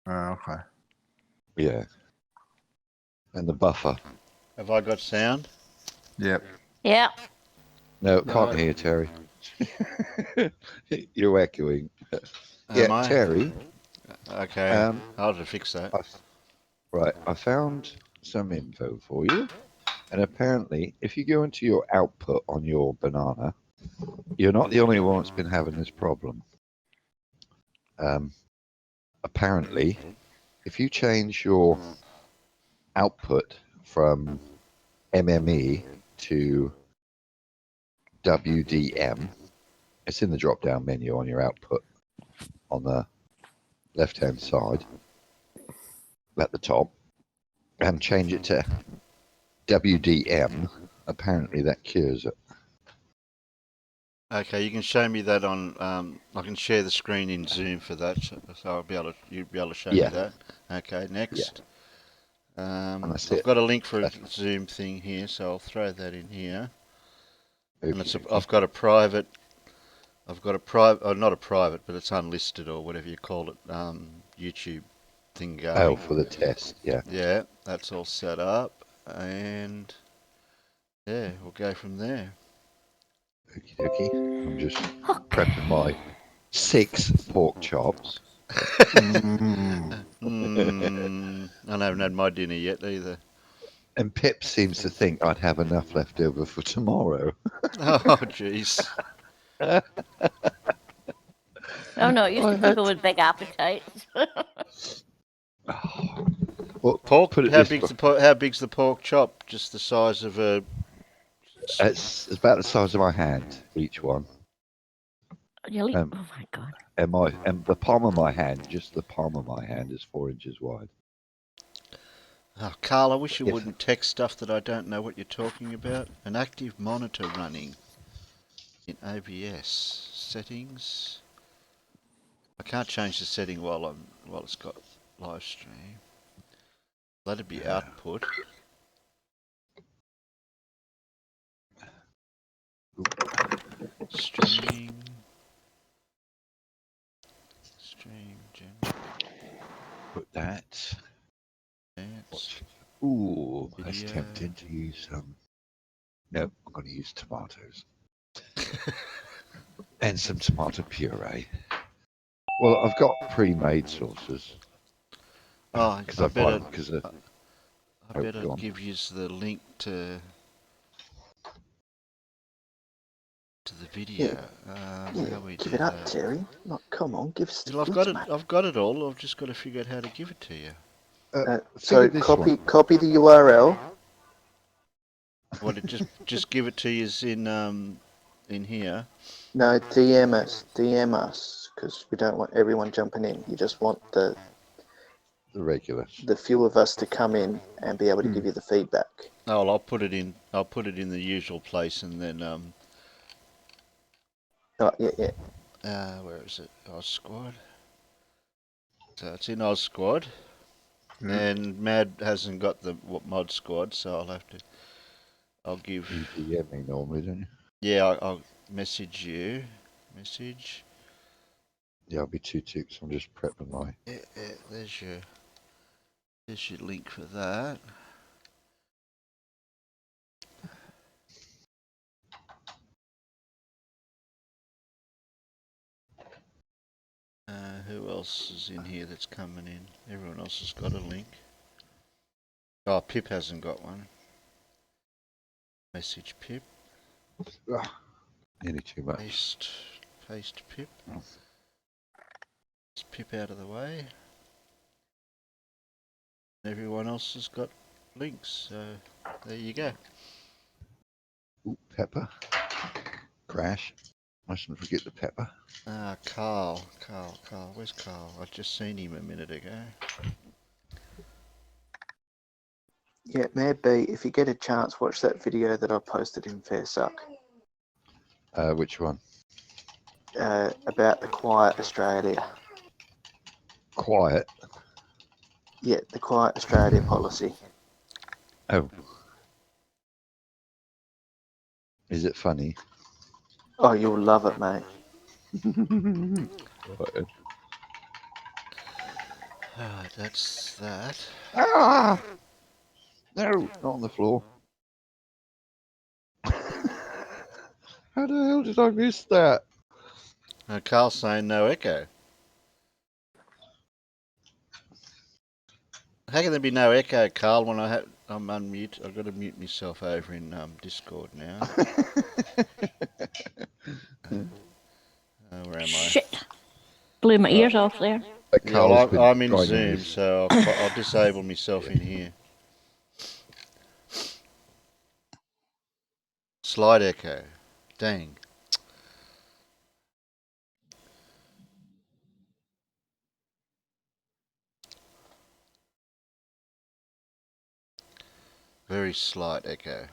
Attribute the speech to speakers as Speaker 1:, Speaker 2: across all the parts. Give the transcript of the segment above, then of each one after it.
Speaker 1: Okay.
Speaker 2: Yeah. And the buffer.
Speaker 3: Have I got sound?
Speaker 1: Yep.
Speaker 4: Yeah.
Speaker 2: No,
Speaker 3: No.
Speaker 2: can't hear Terry. You're echoing.
Speaker 3: Am
Speaker 2: Yeah,
Speaker 3: I?
Speaker 2: Terry.
Speaker 3: Okay. I'll have to fix that.
Speaker 2: Right, I found some info for you. And apparently, if you go into your output on your banana, you're not the only one that's been having this problem. Apparently, if you change your output from MME to WDM, it's in the drop-down menu on your output on the left-hand side at the top, and change it to WDM, apparently that cures it.
Speaker 3: Okay, you can show me that on. I can share the screen in Zoom for that, so I'll be able to. You'll be able to show me
Speaker 2: Yeah.
Speaker 3: that. Okay, next.
Speaker 2: that's
Speaker 3: I've
Speaker 2: it.
Speaker 3: got a link for a
Speaker 2: That's-
Speaker 3: Zoom thing here, so I'll throw that in here. And it's
Speaker 2: Okey-dokey.
Speaker 3: I've got a private. Oh, not a private, but it's unlisted or whatever you call it. YouTube thing going.
Speaker 2: Oh, for the test, yeah.
Speaker 3: Yeah, that's all set up, and yeah, we'll go from there.
Speaker 2: Okie dokie. I'm just prepping my 6 pork chops.
Speaker 3: I haven't had my dinner yet either.
Speaker 2: And Pip seems to think I'd have enough left over for tomorrow.
Speaker 3: Oh, jeez.
Speaker 4: Oh no, it used to
Speaker 2: I had-
Speaker 4: people with big appetites.
Speaker 2: Well,
Speaker 3: Pork.
Speaker 2: put it
Speaker 3: How
Speaker 2: this
Speaker 3: big's
Speaker 2: way.
Speaker 3: how big's the pork chop? Just the size of a.
Speaker 2: It's about the size of my hand, each one.
Speaker 4: Really?
Speaker 2: Um,
Speaker 4: Oh my god.
Speaker 2: And the palm of my hand, just the palm of my hand, is 4 inches wide.
Speaker 3: Oh, Carl, I wish you
Speaker 2: Yes.
Speaker 3: wouldn't text stuff that I don't know what you're talking about. An active monitor running in OBS settings. I can't change the setting while it's got live stream. Let it be output. Stream general.
Speaker 2: Put that.
Speaker 3: Dance.
Speaker 2: Ooh, that's
Speaker 3: Video.
Speaker 2: tempting to use some. No, I'm going to use tomatoes. And some tomato puree. Well, I've got pre-made sauces.
Speaker 3: Oh,
Speaker 2: Because
Speaker 3: I
Speaker 2: I buy
Speaker 3: better,
Speaker 2: them because of...
Speaker 3: I
Speaker 2: Oh,
Speaker 3: better
Speaker 2: go on.
Speaker 3: give you the link to the video. How we do
Speaker 5: Give it up,
Speaker 3: that?
Speaker 5: Terry. Like, come on, give us the
Speaker 3: Well, I've
Speaker 5: goods,
Speaker 3: got it.
Speaker 5: mate.
Speaker 3: I've got it all. I've just got to figure out how to give it to you.
Speaker 5: So
Speaker 2: figure this one.
Speaker 5: copy the URL.
Speaker 3: What? It just give it to you in here.
Speaker 5: No, DM us, because we don't want everyone jumping in. You just want the
Speaker 2: regular.
Speaker 5: few of us to come in and be able to give you the feedback.
Speaker 3: Oh, well, I'll put it in the usual place, and then
Speaker 5: Oh, yeah.
Speaker 3: where is it? Oz Squad. So it's in Oz Squad, and Mad hasn't got the Mod Squad, so I'll give.
Speaker 2: You DM me normally, don't you?
Speaker 3: Yeah, I'll message you. Message.
Speaker 2: Yeah, I'll be 2 ticks. I'm just prepping my...
Speaker 3: Yeah, there's your link for that. Who else is in here that's coming in? Everyone else has got a link. Oh, Pip hasn't got one. Message Pip.
Speaker 2: Nearly too much.
Speaker 3: Paste Pip. It's Pip out of the way. Everyone else has got links, so there you go.
Speaker 2: Ooh, pepper. Crash. Mustn't forget the pepper.
Speaker 3: Carl. Where's Carl? I just seen him a minute ago.
Speaker 5: Yeah, maybe if you get a chance, watch that video that I posted in FairSuck
Speaker 2: Which one?
Speaker 5: about the Quiet Australia.
Speaker 2: Quiet.
Speaker 5: Yeah, the Quiet Australia policy.
Speaker 2: Oh. Is it funny?
Speaker 5: Oh, you'll love it, mate.
Speaker 3: Alright, that's that.
Speaker 2: Ah! No, not on the floor. How the hell did I miss that?
Speaker 3: Carl's saying no echo. How can there be no echo, Carl, when I'm unmute? I've got to mute myself over in Discord now. Where am I?
Speaker 4: Shit. Blew my ears off there.
Speaker 2: But
Speaker 3: Yeah,
Speaker 2: Carl's
Speaker 3: well,
Speaker 2: been
Speaker 3: I'm in
Speaker 2: trying
Speaker 3: Zoom,
Speaker 2: his.
Speaker 3: so I'll disable myself in here. Slide echo. Dang. Very slight echo.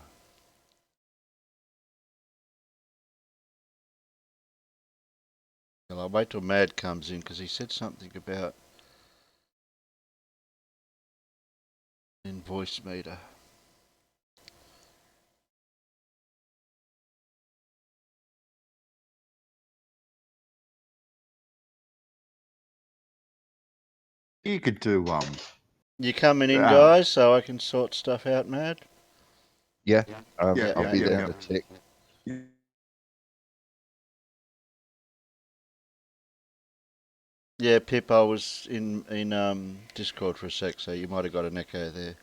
Speaker 3: Well, I'll wait till Mad comes in because he said something about invoice meter.
Speaker 1: You could do
Speaker 3: You coming in,
Speaker 1: Yeah.
Speaker 3: guys, so I can sort stuff out, Mad?
Speaker 2: Yeah,
Speaker 3: Yeah,
Speaker 2: I'll be
Speaker 3: yeah,
Speaker 2: there
Speaker 1: yeah.
Speaker 2: in a tick.
Speaker 3: Yeah, Pip, I was in Discord for a sec, so you might have got an echo there.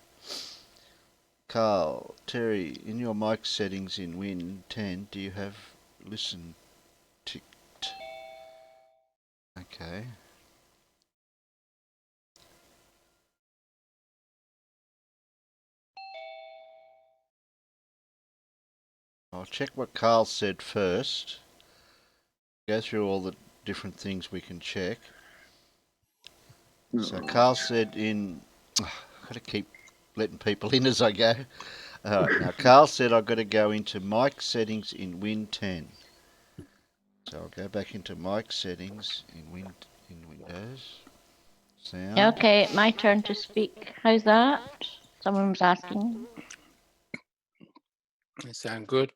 Speaker 3: Carl, Terry, in your mic settings in Win 10, do you have listen ticked? Okay. I'll check what Carl said first. Go through all the different things we can check. So Carl said in... I've got to keep letting people in as I go. Alright, now Carl said I've got to go into mic settings in Win 10. So I'll go back into mic settings in Windows. Sound.
Speaker 4: Okay, my turn to speak. How's that? Someone was asking.
Speaker 6: They sound good.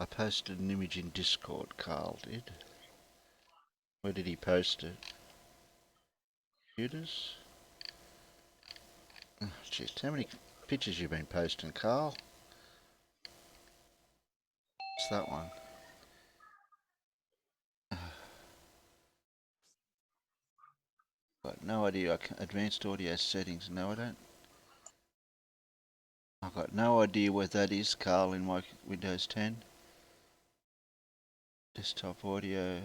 Speaker 3: I posted an image in Discord, Carl did. Where did he post it? Computers? Oh, jeez, how many pictures you been posting, Carl? It's that one. Got no idea. Advanced audio settings. No, I don't. I've got no idea what that is, Carl, in my Windows 10. Desktop audio,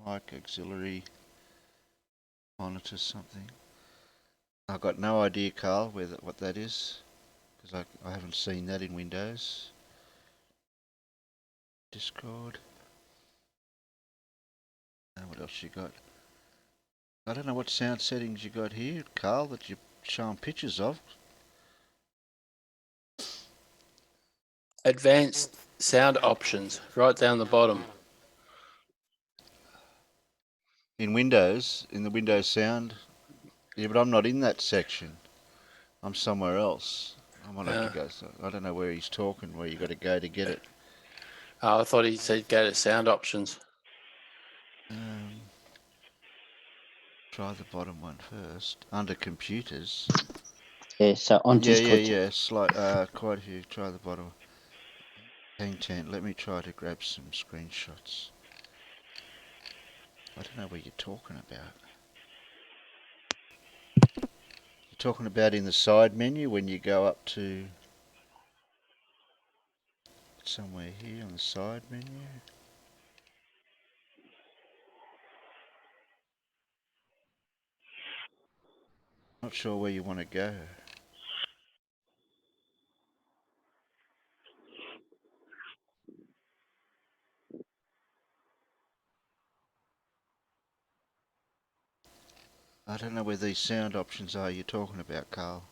Speaker 3: mic auxiliary, monitor something. I've got no idea, Carl, what that is, because I haven't seen that in Windows. Discord. What else you got? I don't know what sound settings you got here, Carl, that you're showing pictures of.
Speaker 6: Advanced sound options, right down the bottom.
Speaker 3: In Windows, in the Windows sound. Yeah, but I'm not in that section. I'm somewhere else. I might have to go. So I don't know where he's talking, where you got to go to get it.
Speaker 6: I thought he said go to sound options.
Speaker 3: Try the bottom one first. Under computers.
Speaker 7: Yeah, so on Discord.
Speaker 3: Yeah. Quite a few. Try the bottom. Hang 10. Let me try to grab some screenshots. I don't know what you're talking about. You're talking about in the side menu when you go up to somewhere here on the side menu. Not sure where you want to go. I don't know where these sound options are you're talking about, Carl.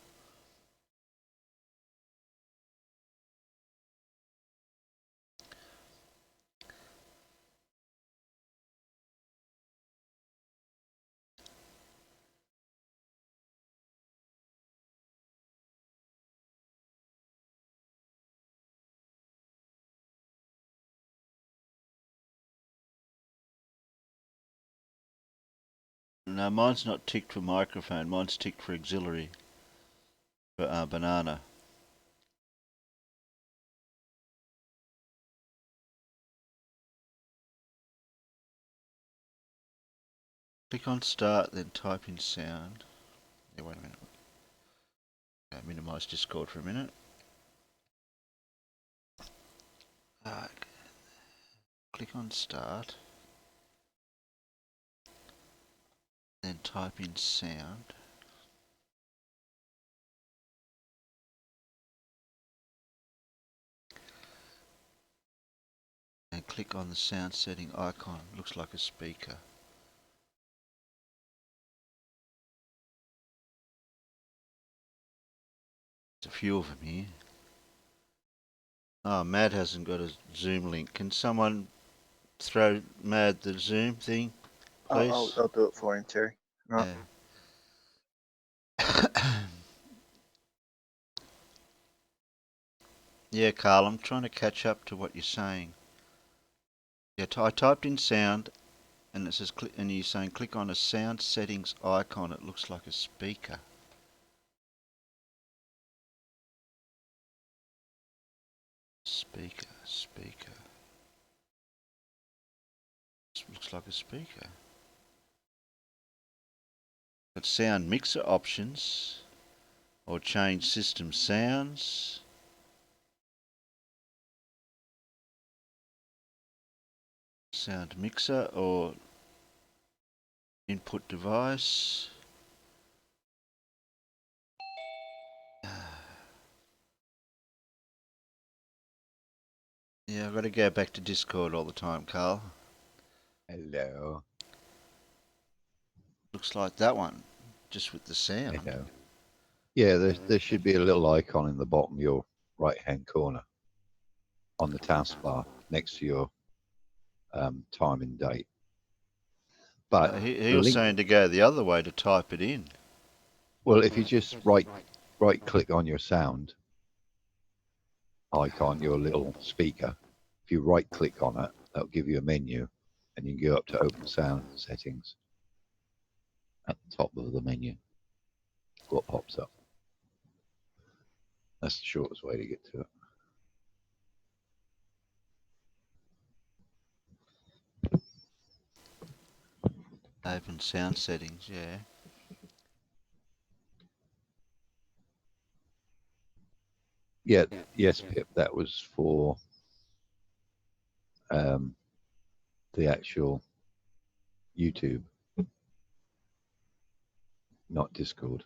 Speaker 3: No, mine's not ticked for microphone. Mine's ticked for auxiliary. For banana. Click on start, then type in sound. Yeah, wait a minute. Okay, minimise Discord for a minute. Click on start. Then type in sound. And click on the sound setting icon. Looks like a speaker. There's a few of them here. Oh, Mad hasn't got a Zoom link. Can someone throw Mad the Zoom thing, please?
Speaker 5: I'll do it for him, Terry. Right.
Speaker 3: Yeah. Yeah, Carl, I'm trying to catch up to what you're saying. Yeah, I typed in sound, and it says and you're saying click on a sound settings icon. It looks like a speaker. Speaker. This looks like a speaker. Got sound mixer options, or change system sounds. Sound mixer or input device. Yeah, I've got to go back to Discord all the time, Carl.
Speaker 2: Hello.
Speaker 3: Looks like that one, just with the sound.
Speaker 2: Hello. Yeah, there should be a little icon in the bottom of your right-hand corner on the taskbar next to your time and date. But
Speaker 3: He was saying to go the other way to type it in.
Speaker 2: well, if you just right-click on your sound icon, your little speaker, if you right-click on it, that'll give you a menu, and you can go up to Open Sound Settings at the top of the menu. What pops up? That's the shortest way to get to it.
Speaker 3: Open sound settings, yeah.
Speaker 2: Yeah, yes, Pip, that was for the actual YouTube, not Discord.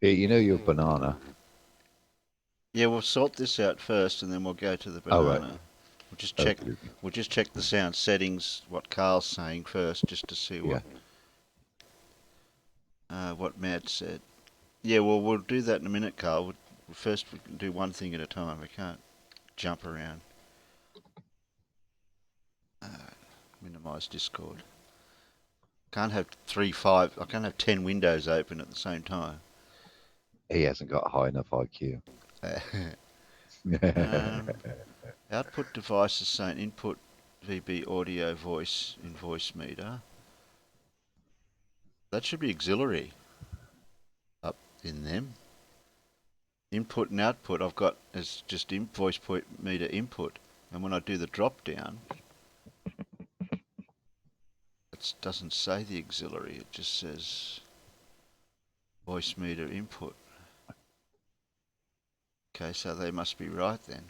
Speaker 2: Yeah, you know your banana.
Speaker 3: Yeah, we'll sort this out first, and then we'll go to the
Speaker 2: Oh,
Speaker 3: banana.
Speaker 2: right.
Speaker 3: We'll just check.
Speaker 2: Okay.
Speaker 3: We'll just check the sound settings. What Carl's saying first, just to see what Matt said. Yeah, well, we'll do that in a minute, Carl. First, we can do one thing at a time. We can't jump around. Minimise Discord. Can't have I can't have 10 windows open at the same time.
Speaker 2: He hasn't got a high enough IQ.
Speaker 3: Output devices saying input VB audio voice in voice meter. That should be auxiliary up in them. Input and output I've got as just voice meter input, and when I do the drop down, it doesn't say the auxiliary, it just says voice meter input. Okay, so they must be right then.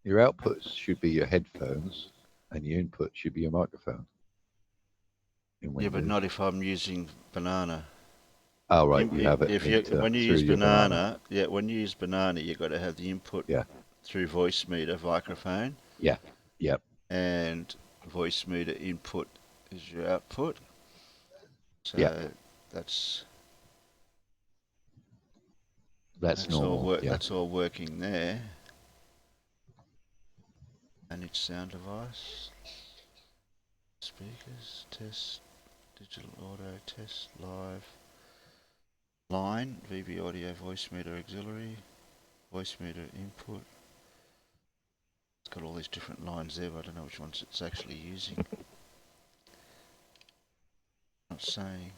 Speaker 2: Your outputs should be your headphones, and your input should be your microphone.
Speaker 3: Yeah, but not if I'm using banana.
Speaker 2: Oh, right, you have it.
Speaker 3: When you use banana, yeah, when you use banana, you've got to have the input through voice meter microphone.
Speaker 2: Yeah, yep.
Speaker 3: And voice meter input is your output. So that's
Speaker 2: normal.
Speaker 3: That's all working there. Manage sound device. Speakers, test, digital audio, test, live. Line, VB audio, voice meter auxiliary, voice meter input. got all these different lines there, but I don't know which ones it's actually using. Not saying.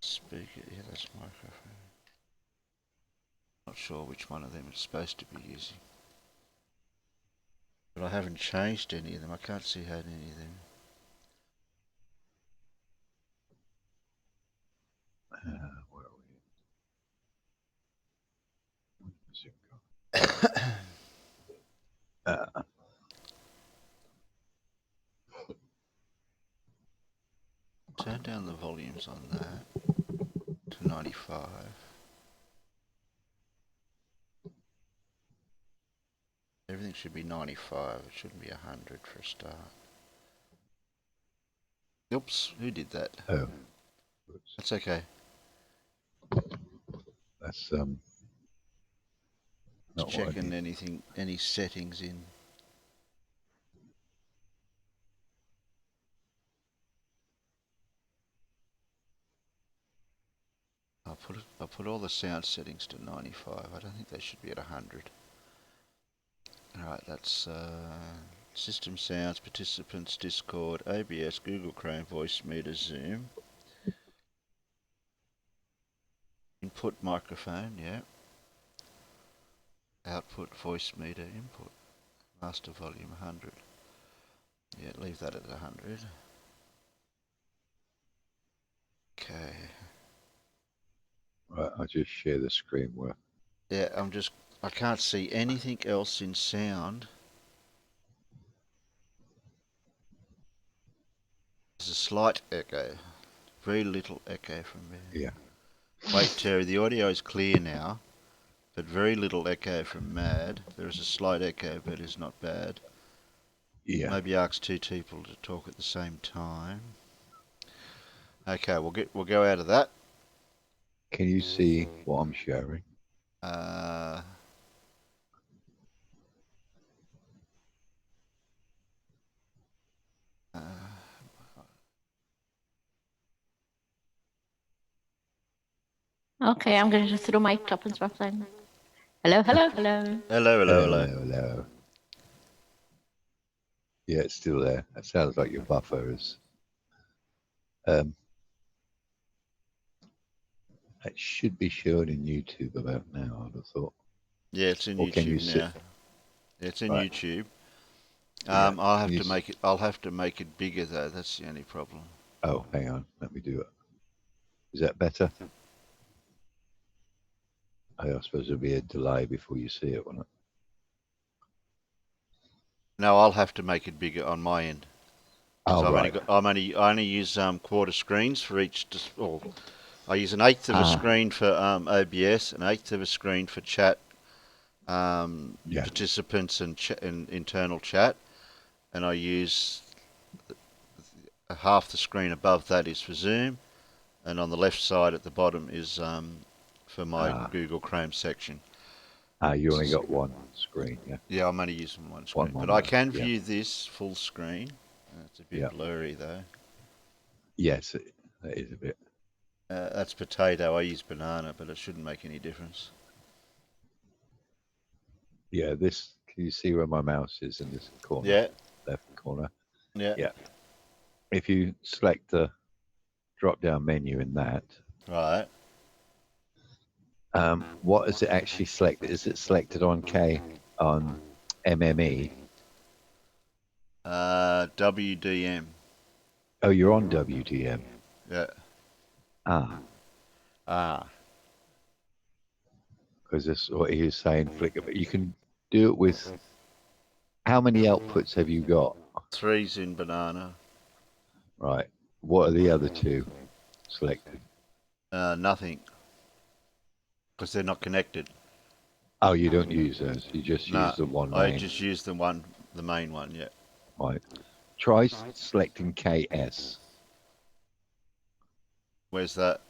Speaker 3: Speaker, yeah, that's microphone. Not sure which one of them it's supposed to be using. But I haven't changed any of them. I can't see how any of them.
Speaker 2: Where are we? Where's it gone?
Speaker 3: Turn down the volumes on that to 95. Everything should be 95. It shouldn't be 100 for a start. Oops, who did that?
Speaker 2: Oh, oops.
Speaker 3: That's okay.
Speaker 2: That's not
Speaker 3: Just
Speaker 2: what I
Speaker 3: checking
Speaker 2: need.
Speaker 3: anything, any settings in. I'll put all the sound settings to 95. I don't think they should be at 100. Alright, that's system sounds, participants, Discord, OBS, Google Chrome, Voicemeeter, Zoom. Input microphone, yeah. Output Voicemeeter, input. Master volume 100. Yeah, leave that at 100. Okay.
Speaker 2: Right, I'll just share the screen where.
Speaker 3: Yeah, I can't see anything else in sound. There's a slight echo. Very little echo from there.
Speaker 2: Yeah.
Speaker 3: Wait, Terry, the audio is clear now, but very little echo from Mad. There is a slight echo, but it's not bad.
Speaker 2: Yeah.
Speaker 3: Maybe ask two people to talk at the same time. Okay, we'll go out of that.
Speaker 2: Can you see what I'm sharing?
Speaker 4: Okay, I'm going to just throw my top and stuff then. Hello, hello, hello.
Speaker 3: Hello.
Speaker 2: Hello. Yeah, it's still there. That sounds like your buffer is. It should be shown in YouTube about now, I'd have thought.
Speaker 3: Yeah, it's in
Speaker 2: Or can you
Speaker 3: YouTube
Speaker 2: see?
Speaker 3: now. Yeah, it's in
Speaker 2: Right.
Speaker 3: YouTube.
Speaker 2: Yeah,
Speaker 3: I'll have
Speaker 2: can you
Speaker 3: to make it. I'll have to make it bigger though. That's the only problem.
Speaker 2: Oh, hang on. Let me do it. Is that better? I suppose there'll be a delay before you see it, won't it?
Speaker 3: No, I'll have to make it bigger on my end.
Speaker 2: Oh,
Speaker 3: So
Speaker 2: right.
Speaker 3: I only use quarter screens for each. I use an eighth of a screen for OBS, an eighth of a screen for chat,
Speaker 2: Yeah.
Speaker 3: participants and internal chat, and I use half the screen above that is for Zoom, and on the left side at the bottom is for my Google Chrome section.
Speaker 2: You only got one screen, yeah.
Speaker 3: Yeah, I'm only using one screen,
Speaker 2: One
Speaker 3: but I
Speaker 2: monitor,
Speaker 3: can
Speaker 2: yeah.
Speaker 3: view this full screen. It's a bit blurry though.
Speaker 2: Yes, that is a bit.
Speaker 3: That's potato. I use banana, but it shouldn't make any difference.
Speaker 2: Yeah, this. Can you see where my mouse is in this corner?
Speaker 3: Yeah.
Speaker 2: Left corner.
Speaker 3: Yeah.
Speaker 2: Yeah. If you select the drop-down menu in that,
Speaker 3: Right.
Speaker 2: what is it actually selected? Is it selected on MME?
Speaker 3: WDM.
Speaker 2: Oh, you're on WDM.
Speaker 3: Yeah.
Speaker 2: Because this is what he was saying, Flickr. But you can do it with. How many outputs have you got?
Speaker 3: 3's in banana.
Speaker 2: Right. What are the other two selected?
Speaker 3: Nothing. Because they're not connected.
Speaker 2: Oh, you don't use those. You just use the one
Speaker 3: I
Speaker 2: main.
Speaker 3: just use the main one. Yeah.
Speaker 2: Right. Try selecting KS.
Speaker 3: Where's that?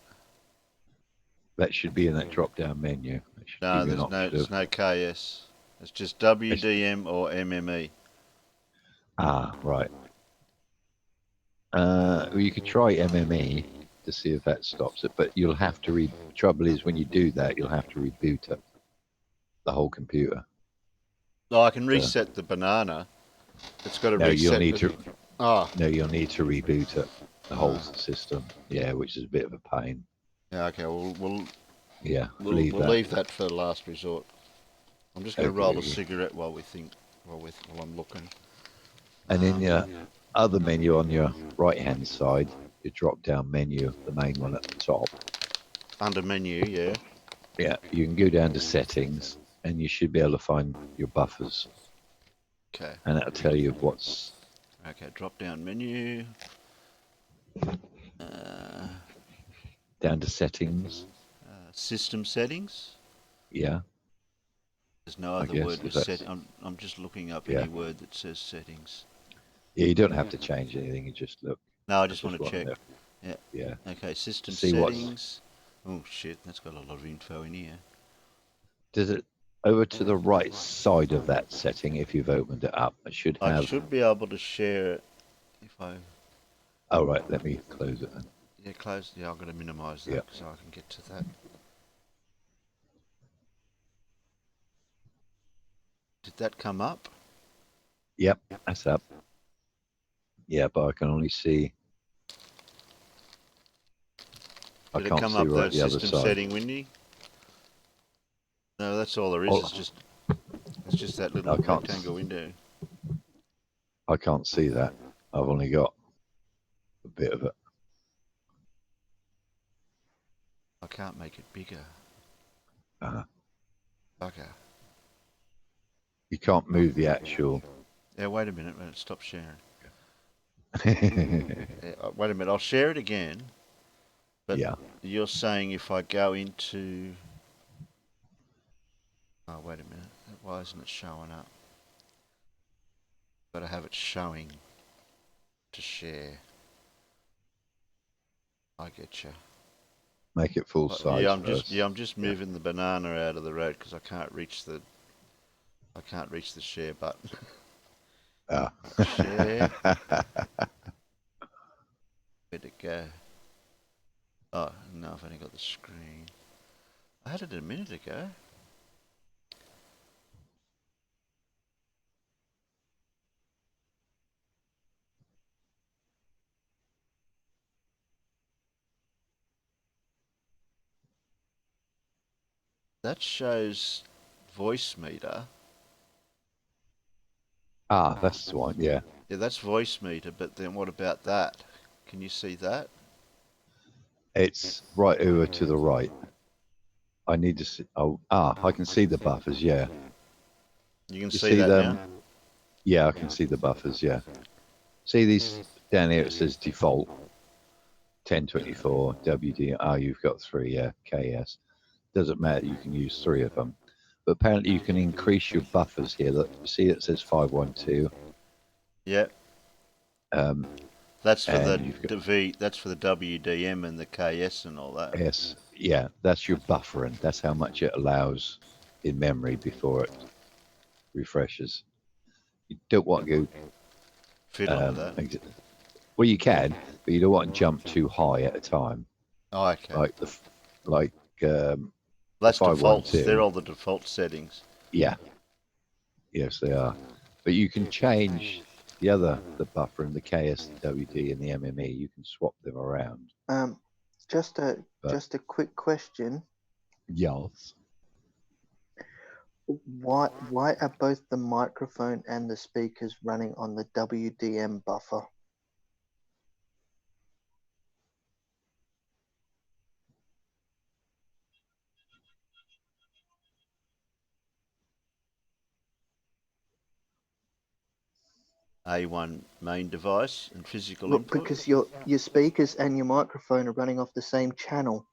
Speaker 2: That should be in that drop-down menu. That should
Speaker 3: No,
Speaker 2: give you an option
Speaker 3: there's no KS. It's just WDM or MME.
Speaker 2: Right. Well, you could try MME. to see if that stops it. But you'll have to trouble is when you do that, you'll have to reboot it, the whole computer.
Speaker 3: No, I can reset the banana. It's got to
Speaker 2: No,
Speaker 3: reset.
Speaker 2: you'll need to.
Speaker 3: Oh,
Speaker 2: No, you'll need to reboot it, the whole system. Yeah, which is a bit of a pain.
Speaker 3: yeah. Okay, we'll
Speaker 2: Leave that.
Speaker 3: leave that for last resort. I'm just going to roll a
Speaker 2: Okay.
Speaker 3: cigarette while I'm looking.
Speaker 2: And in your other menu on your right-hand side, your drop-down menu, the main one at the top.
Speaker 3: Under menu, yeah.
Speaker 2: Yeah, you can go down to settings, and you should be able to find your buffers,
Speaker 3: Okay.
Speaker 2: and that'll tell you what's.
Speaker 3: Okay, drop down menu. Uh,
Speaker 2: Down to settings.
Speaker 3: system settings.
Speaker 2: Yeah.
Speaker 3: There's no
Speaker 2: I
Speaker 3: other
Speaker 2: guess
Speaker 3: word
Speaker 2: if
Speaker 3: with
Speaker 2: that's-
Speaker 3: set. I'm just looking up
Speaker 2: Yeah.
Speaker 3: any word that says settings.
Speaker 2: Yeah, you don't have to change anything. You just look.
Speaker 3: No, I just
Speaker 2: That's
Speaker 3: want to
Speaker 2: what
Speaker 3: check.
Speaker 2: there.
Speaker 3: Yeah.
Speaker 2: Yeah.
Speaker 3: Okay, system
Speaker 2: See what's-
Speaker 3: settings. Oh shit, that's got a lot of info in here.
Speaker 2: Does it over to the right side of that setting? If you've opened it up, it should
Speaker 3: I
Speaker 2: have.
Speaker 3: should be able to share it if I.
Speaker 2: Oh right, let me close it then.
Speaker 3: Yeah, close. Yeah, I'm going to minimise that
Speaker 2: Yeah.
Speaker 3: so I can get to that. Did that come up?
Speaker 2: Yep, that's up. Yeah, but I can only see. I
Speaker 3: Did it
Speaker 2: can't
Speaker 3: come
Speaker 2: see
Speaker 3: up
Speaker 2: right
Speaker 3: the
Speaker 2: the other
Speaker 3: system
Speaker 2: side.
Speaker 3: setting, Windy? No, that's all there is.
Speaker 2: Oh.
Speaker 3: It's just that little
Speaker 2: I can't
Speaker 3: rectangle window.
Speaker 2: I can't see that. I've only got a bit of it.
Speaker 3: I can't make it bigger.
Speaker 2: Uh,
Speaker 3: Bugger.
Speaker 2: you can't move the actual.
Speaker 3: Yeah, wait a minute. Stop sharing.
Speaker 2: Yeah.
Speaker 3: Yeah, wait a minute. I'll share it again. But you're saying if I go into... Oh, wait a minute. Why isn't it showing up? Got to have it showing to share. I get you.
Speaker 2: Make it full size.
Speaker 3: I'm just moving the banana out of the road because I can't reach the share button.
Speaker 2: Ah.
Speaker 3: Share. Where'd it go? Oh no, I've only got the screen. I had it a minute ago. That shows voice meter.
Speaker 2: Ah, that's the one. Yeah.
Speaker 3: Yeah, that's voice meter, but then what about that? Can you see that?
Speaker 2: It's right over to the right. I need to see. Oh, I can see the buffers. Yeah.
Speaker 3: You can
Speaker 2: You
Speaker 3: see that
Speaker 2: them?
Speaker 3: now?
Speaker 2: Yeah, I can see the buffers. Yeah. See these down here? It says default 1024 WD. Oh, you've got 3. Yeah. KS. Doesn't matter. You can use 3 of them. But apparently you can increase your buffers here. Look, see it says 512.
Speaker 3: Yeah. That's for
Speaker 2: And
Speaker 3: the
Speaker 2: you've got-
Speaker 3: that's for the WDM and the KS and all that.
Speaker 2: Yes. Yeah. That's your buffering. That's how much it allows in memory before it refreshes. You don't want to go.
Speaker 3: Fiddle with that.
Speaker 2: Well, you can, but you don't want to jump too high at a time.
Speaker 3: Oh, okay.
Speaker 2: That's
Speaker 3: defaults.
Speaker 2: 512.
Speaker 3: They're all the default settings.
Speaker 2: Yeah. Yes, they are. But you can change the buffer and the KS, the WD, and the MME. You can swap them around.
Speaker 5: Just a quick question.
Speaker 2: Yes.
Speaker 5: Why are both the microphone and the speakers running on the WDM buffer?
Speaker 3: A1 main device and physical
Speaker 5: Look,
Speaker 3: input.
Speaker 5: because your speakers and your microphone are running off the same channel.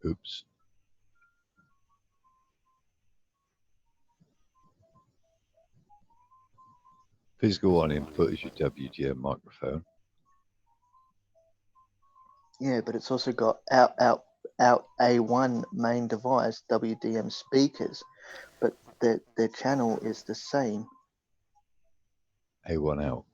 Speaker 2: Oops. Physical one input is your WDM microphone.
Speaker 5: Yeah, but it's also got out A1 main device WDM speakers, but their channel is the same.
Speaker 2: A1 out.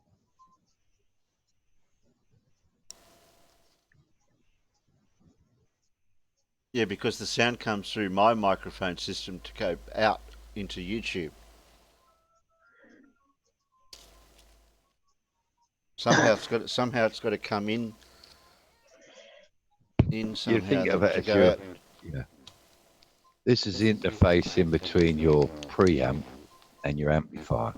Speaker 3: Yeah, because the sound comes through my microphone system to go out into YouTube. Somehow it's got to come in
Speaker 2: You
Speaker 3: somehow
Speaker 2: think of it
Speaker 3: to
Speaker 2: as
Speaker 3: go
Speaker 2: your,
Speaker 3: out.
Speaker 2: yeah. This is the interface in between your preamp and your amplifier.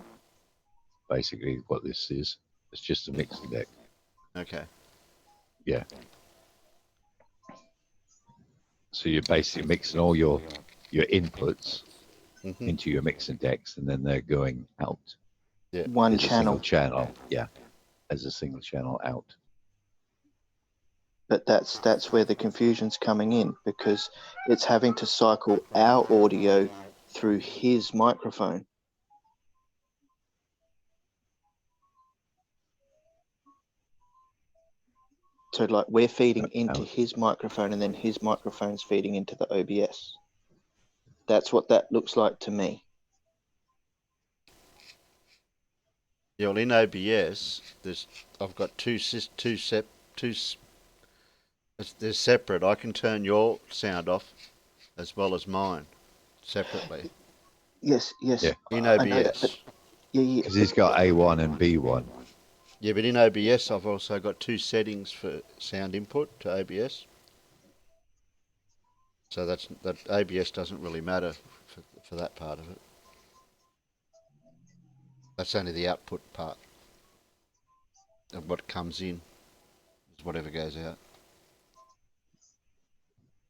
Speaker 2: Basically, what this is, it's just a mixing deck.
Speaker 3: Okay.
Speaker 2: Yeah. So you're basically mixing all your inputs
Speaker 3: Hmm.
Speaker 2: into your mixing decks, and then they're going out
Speaker 5: One
Speaker 2: as a single
Speaker 5: channel.
Speaker 2: channel. Yeah, as a single channel out.
Speaker 5: But that's where the confusion's coming in, because it's having to cycle our audio through his microphone. So like we're feeding into his microphone and then his microphone's feeding into the OBS. That's what that looks like to me.
Speaker 3: Yeah, well, in OBS, I've got they're separate. I can turn your sound off as well as mine separately
Speaker 5: Yes,
Speaker 2: Yeah.
Speaker 3: in
Speaker 5: I know that, but
Speaker 3: OBS.
Speaker 5: yeah.
Speaker 2: Because he's got A1 and B1.
Speaker 3: Yeah, but in OBS, I've also got 2 settings for sound input to OBS. So that OBS doesn't really matter for that part of it. That's only the output part of what comes in, is whatever goes out.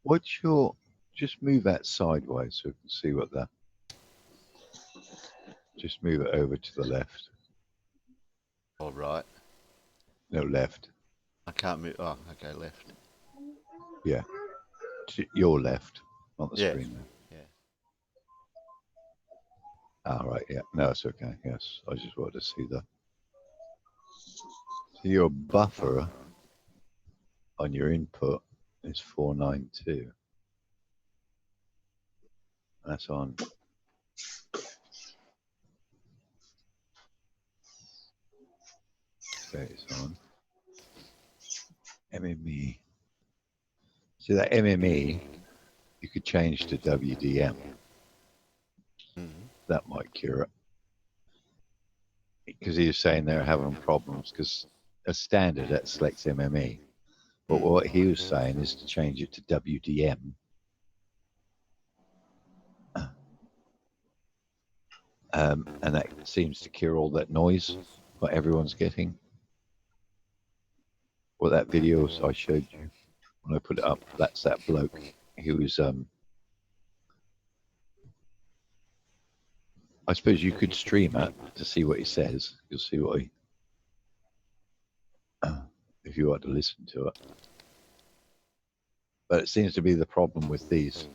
Speaker 2: What's your? Just move that sideways so we can see what that. Just move it over to the left.
Speaker 3: All right.
Speaker 2: No, left.
Speaker 3: I can't move. Oh, okay, left.
Speaker 2: Yeah. To your left on the
Speaker 3: Yeah.
Speaker 2: screen there.
Speaker 3: Yeah.
Speaker 2: Ah, right. Yeah. No, it's okay. Yes. I just wanted to see that. So your buffer on your input is 492. That's on. Okay, it's on. MME. See that MME, you could change to WDM. That might cure it. Because he was saying they're having problems because as standard that selects MME. But what he was saying is to change it to WDM. And that seems to cure all that noise what everyone's getting. Well, that video I showed you when I put it up, that's that bloke. He was, I suppose you could stream it to see what he says. You'll see what he, if you want to listen to it. But it seems to be the problem with these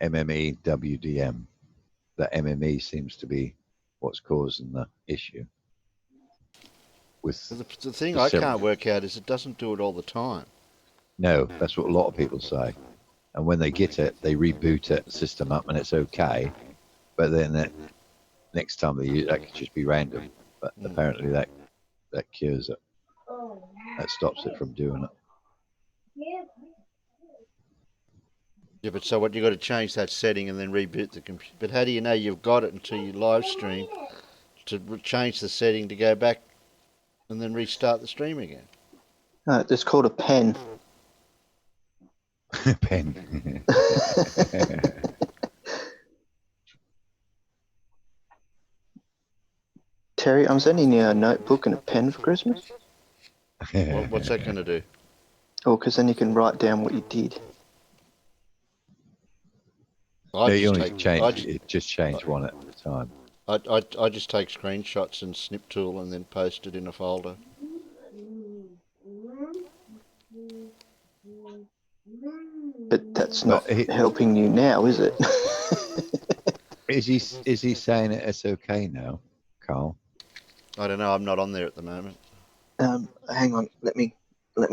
Speaker 2: MME, WDM. That MME seems to be what's causing the issue. With
Speaker 3: The thing I can't work out is it doesn't do it all the time.
Speaker 2: No, that's what a lot of people say. And when they get it, they reboot it, system up, and it's okay. But then next time they use that could just be random. But apparently that cures it. That stops it from doing it.
Speaker 3: Yeah, but so what, you got to change that setting and then reboot the computer. But how do you know you've got it until you live stream to change the setting to go back and then restart the stream again?
Speaker 5: It's called a pen.
Speaker 2: Pen.
Speaker 5: Terry, I'm sending you a notebook and a pen for Christmas.
Speaker 3: What's that going to do?
Speaker 5: Oh, because then you can write down what you did.
Speaker 2: Just change one at a time.
Speaker 3: I just take screenshots and snip tool and then post it in a folder.
Speaker 5: But that's not helping you now, is it?
Speaker 2: Is he saying it's okay now, Carl?
Speaker 3: I don't know. I'm not on there at the moment.
Speaker 5: Hang on. Let me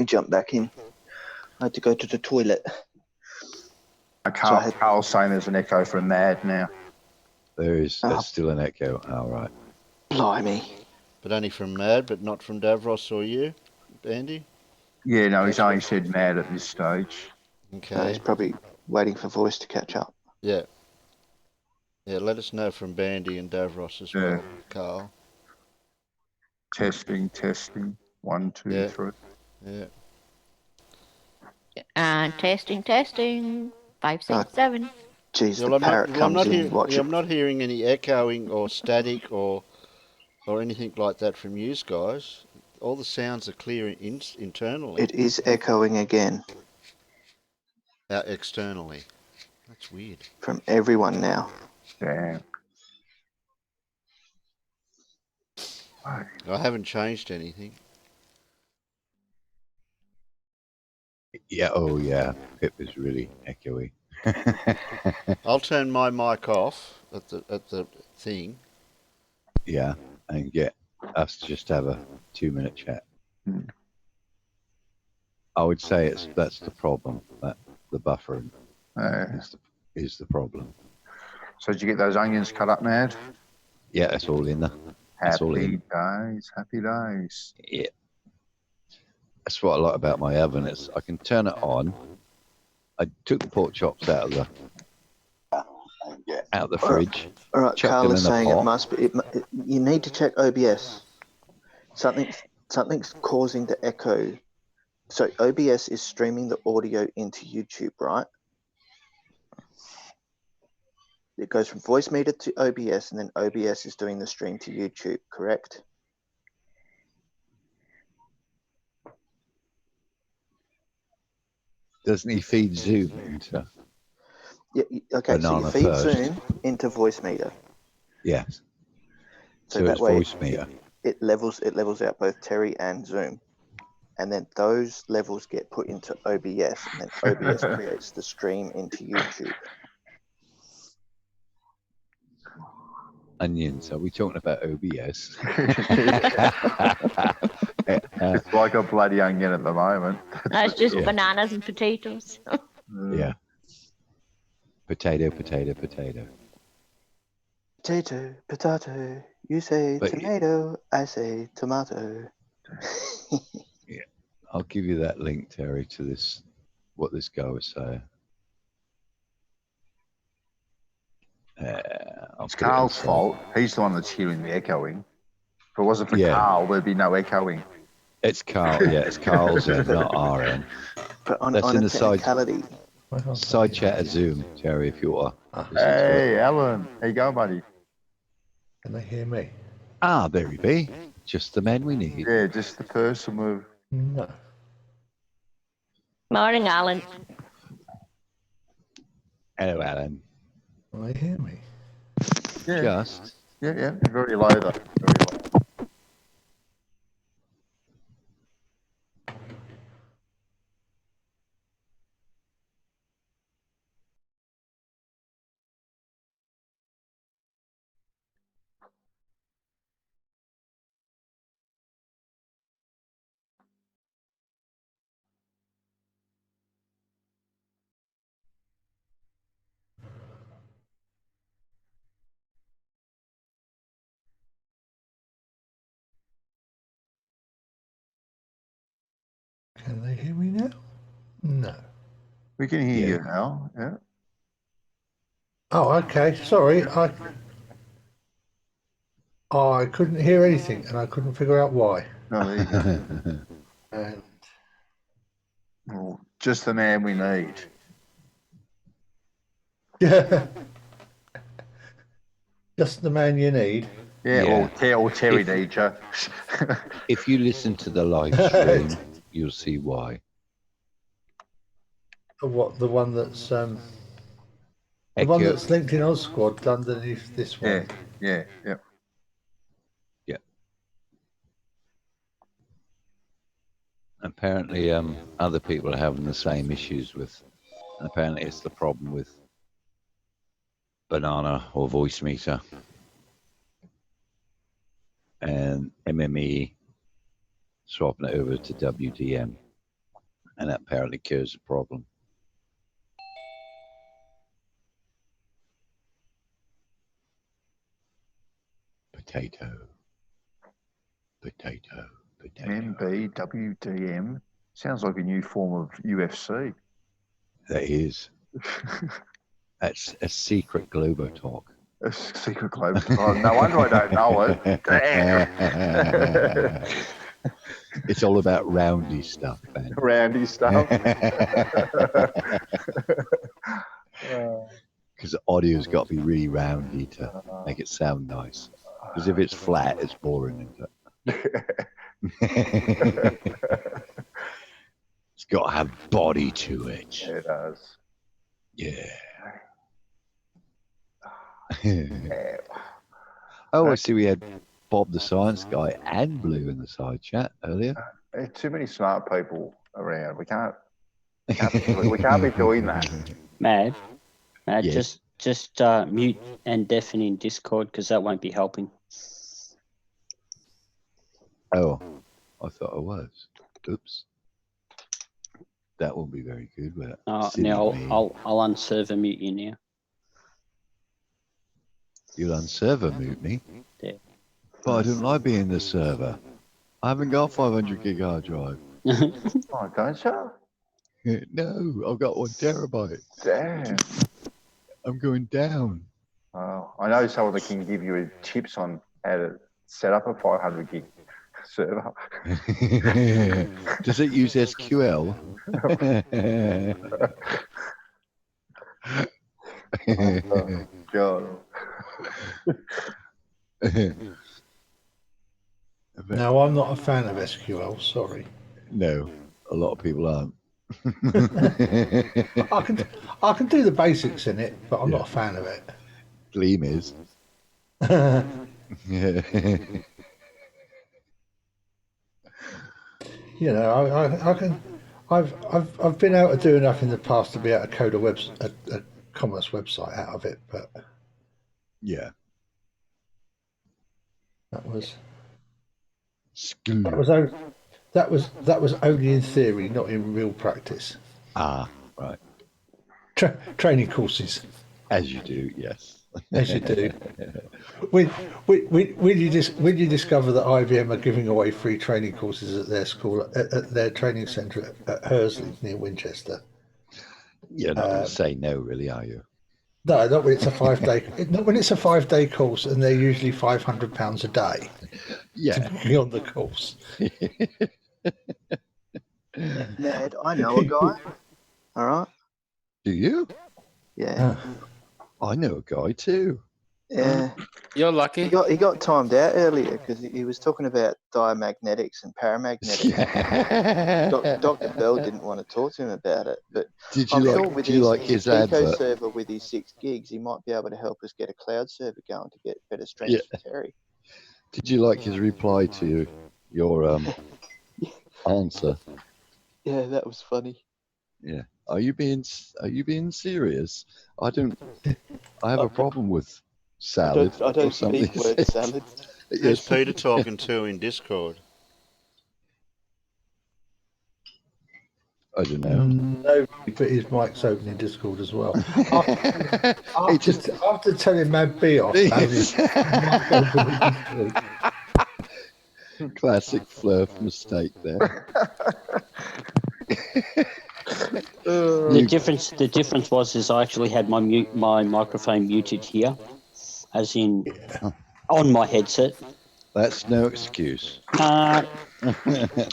Speaker 5: jump back in. I had to go to the toilet.
Speaker 8: Carl's saying there's an echo from Mad now.
Speaker 2: There's still an echo. All right.
Speaker 5: Blimey.
Speaker 3: But only from Mad, but not from Davros or you, Andy?
Speaker 8: Yeah, no, he's only said Mad at this stage.
Speaker 3: Okay.
Speaker 5: He's probably waiting for voice to catch up.
Speaker 3: Yeah. Yeah, let us know from Bandy and Davros as
Speaker 8: Yeah.
Speaker 3: well, Carl.
Speaker 8: Testing, testing. 1, 2,
Speaker 3: Yeah.
Speaker 8: 3.
Speaker 3: Yeah.
Speaker 4: And testing, testing. 5, 6,
Speaker 5: Uh,
Speaker 4: 7.
Speaker 5: Geez,
Speaker 3: Well,
Speaker 5: the parrot comes in.
Speaker 3: I'm not hearing any echoing or static or anything like that from you guys. All the sounds are clear internally.
Speaker 5: It is echoing again
Speaker 3: Externally. That's weird.
Speaker 5: from everyone now.
Speaker 8: Damn.
Speaker 3: I haven't changed anything.
Speaker 2: Yeah. Oh, yeah. It was really echoey.
Speaker 3: I'll turn my mic off at the thing.
Speaker 2: Yeah, and get us to just have a 2-minute chat.
Speaker 8: Hmm.
Speaker 2: I would say that's the problem. That the buffering
Speaker 8: Uh,
Speaker 2: is the problem.
Speaker 8: so did you get those onions cut up, Mad?
Speaker 2: Yeah, that's all in there. That's all
Speaker 8: Happy
Speaker 2: in.
Speaker 8: days, happy days.
Speaker 2: Yeah. That's what I like about my oven. Is I can turn it on. I took the pork chops out of the fridge.
Speaker 5: All right,
Speaker 2: Chuck
Speaker 5: Carl
Speaker 2: them
Speaker 5: is
Speaker 2: in the
Speaker 5: saying
Speaker 2: pot.
Speaker 5: it must be. You need to check OBS. Something's causing the echo. So OBS is streaming the audio into YouTube, right? It goes from voice meter to OBS, and then OBS is doing the stream to YouTube, correct?
Speaker 2: Doesn't he feed Zoom into?
Speaker 5: Yeah. Okay. So you
Speaker 2: Banana
Speaker 5: feed
Speaker 2: first.
Speaker 5: Zoom into voice meter.
Speaker 2: Yes.
Speaker 5: So
Speaker 2: So
Speaker 5: that
Speaker 2: it's
Speaker 5: way
Speaker 2: voice meter.
Speaker 5: it levels out both Terry and Zoom, and then those levels get put into OBS, and then OBS creates the stream into YouTube.
Speaker 2: Onions. Are we talking about OBS?
Speaker 8: It's like a bloody onion at the moment.
Speaker 4: That's just
Speaker 2: Yeah.
Speaker 4: bananas and potatoes.
Speaker 2: Yeah. Potato, potato, potato.
Speaker 5: Potato, potato. You say
Speaker 2: But-
Speaker 5: tomato, I say tomato.
Speaker 2: I'll give you that link, Terry, to this, what this guy was saying. I'll
Speaker 8: It's
Speaker 2: put it
Speaker 8: Carl's
Speaker 2: inside.
Speaker 8: fault. He's the one that's hearing the echoing. If it wasn't for
Speaker 2: Yeah.
Speaker 8: Carl, there'd be no echoing.
Speaker 2: It's Carl. Yeah, it's Carl's end, not our end.
Speaker 5: But on,
Speaker 2: That's
Speaker 5: on
Speaker 2: in
Speaker 5: a
Speaker 2: the side-
Speaker 5: technicality,
Speaker 2: Side chat at Zoom, Terry, if you are.
Speaker 8: Hey, Alan. How you going, buddy?
Speaker 9: Can they hear me?
Speaker 2: Ah, there he be. Just the man we need.
Speaker 8: Yeah, just the person with...
Speaker 9: No.
Speaker 4: Morning, Alan.
Speaker 2: Hello, Alan.
Speaker 9: Can they hear me?
Speaker 8: Yeah,
Speaker 2: Just.
Speaker 8: yeah. Very low, though. Very low.
Speaker 9: Can they hear me now? No.
Speaker 8: We can hear
Speaker 2: Yeah.
Speaker 8: you now. Yeah.
Speaker 9: Oh, okay. Sorry. I couldn't hear anything and I couldn't figure out why.
Speaker 8: No, there you go.
Speaker 9: And
Speaker 8: Well, just the man we need.
Speaker 9: just the man you need.
Speaker 8: Yeah,
Speaker 2: Yeah.
Speaker 8: or Terry
Speaker 2: If-
Speaker 8: needs you.
Speaker 2: If you listen to the live stream, you'll see why.
Speaker 9: What, the one that's the
Speaker 2: Echo,
Speaker 9: one that's linked in Oz Squad underneath this one.
Speaker 8: Yeah.
Speaker 2: apparently, other people are having the same issues with. And apparently, it's the problem with Banana or Voice Meter and MME swapping it over to WDM, and that apparently cures the problem. Potato, potato, potato.
Speaker 8: MBWDM sounds like a new form of UFC.
Speaker 2: That is. That's a secret Globo talk.
Speaker 8: A secret Globe. Oh, no wonder I don't know it. Damn.
Speaker 2: It's all about roundy stuff, man.
Speaker 8: Roundy stuff.
Speaker 2: Because the audio's got to be really roundy to make it sound nice. Because if it's flat, it's boring, isn't it? It's got to have body to it.
Speaker 8: It does.
Speaker 2: Yeah.
Speaker 8: Yeah.
Speaker 2: Oh, I see we had Bob the Science Guy and Blue in the side chat earlier.
Speaker 8: There's too many smart people around. We can't be doing that.
Speaker 7: Mad,
Speaker 2: Yes.
Speaker 7: just mute and deafen in Discord because that won't be helping.
Speaker 2: Oh, I thought I was. Oops. That won't be very good. Will it? Silly
Speaker 7: Now
Speaker 2: me.
Speaker 7: I'll unserver mute you now.
Speaker 2: You'll unserver mute me.
Speaker 7: Yeah.
Speaker 2: But I don't like being the server. I haven't got 500 gig hard drive.
Speaker 8: Oh, don't you?
Speaker 2: No, I've got 1 terabyte.
Speaker 8: Damn.
Speaker 2: I'm going down.
Speaker 8: Oh, I know someone that can give you tips on how to set up a 500 gig server.
Speaker 2: Does it use SQL?
Speaker 8: God.
Speaker 9: No, I'm not a fan of SQL. Sorry.
Speaker 2: No, a lot of people aren't.
Speaker 9: I can do the basics in it, but I'm not a fan of it.
Speaker 2: Gleam is.
Speaker 9: You know, I can. I've been able to do enough in the past to be able to code a commerce website out of it, but
Speaker 2: Yeah.
Speaker 9: that was
Speaker 2: School.
Speaker 9: that was only in theory, not in real practice.
Speaker 2: Ah, right.
Speaker 9: Training courses,
Speaker 2: As you do, yes.
Speaker 9: as you do. When you discover that IBM are giving away free training courses at their school, at their training centre at Hursley near Winchester.
Speaker 2: You're not going to say no, really, are you?
Speaker 9: No, not when it's a 5-day. Not when it's a 5-day course, and they're usually £500 a day
Speaker 2: Yeah.
Speaker 9: to be on the course.
Speaker 5: Ned, I know a guy. All right.
Speaker 2: Do you?
Speaker 5: Yeah.
Speaker 2: I know a guy too.
Speaker 5: Yeah.
Speaker 6: You're
Speaker 5: He
Speaker 6: lucky.
Speaker 5: got timed out earlier because he was talking about diamagnetics and paramagnetics. Dr. Bell didn't want to talk to him about it, but
Speaker 2: Did
Speaker 5: I'm
Speaker 2: you
Speaker 5: sure
Speaker 2: like?
Speaker 5: with
Speaker 2: Do you like his
Speaker 5: Pico
Speaker 2: advert?
Speaker 5: server with his 6 gigs, he might be able to help us get a cloud server going to get better streams for Terry.
Speaker 2: Did you like his reply to your answer?
Speaker 5: Yeah, that was funny.
Speaker 2: Yeah. Are you being serious? I have a problem with salad.
Speaker 5: I
Speaker 2: or
Speaker 5: don't
Speaker 2: something.
Speaker 5: speak word salad.
Speaker 3: Who's
Speaker 2: Yes.
Speaker 3: Peter talking to in Discord?
Speaker 2: I don't know.
Speaker 9: No, but his mic's open in Discord as well.
Speaker 2: It just
Speaker 9: After telling Mad B off, his mic open in Discord.
Speaker 2: classic Flurf mistake there.
Speaker 7: The difference was I actually had my microphone muted here, as in on my headset.
Speaker 2: That's no excuse.
Speaker 7: Yours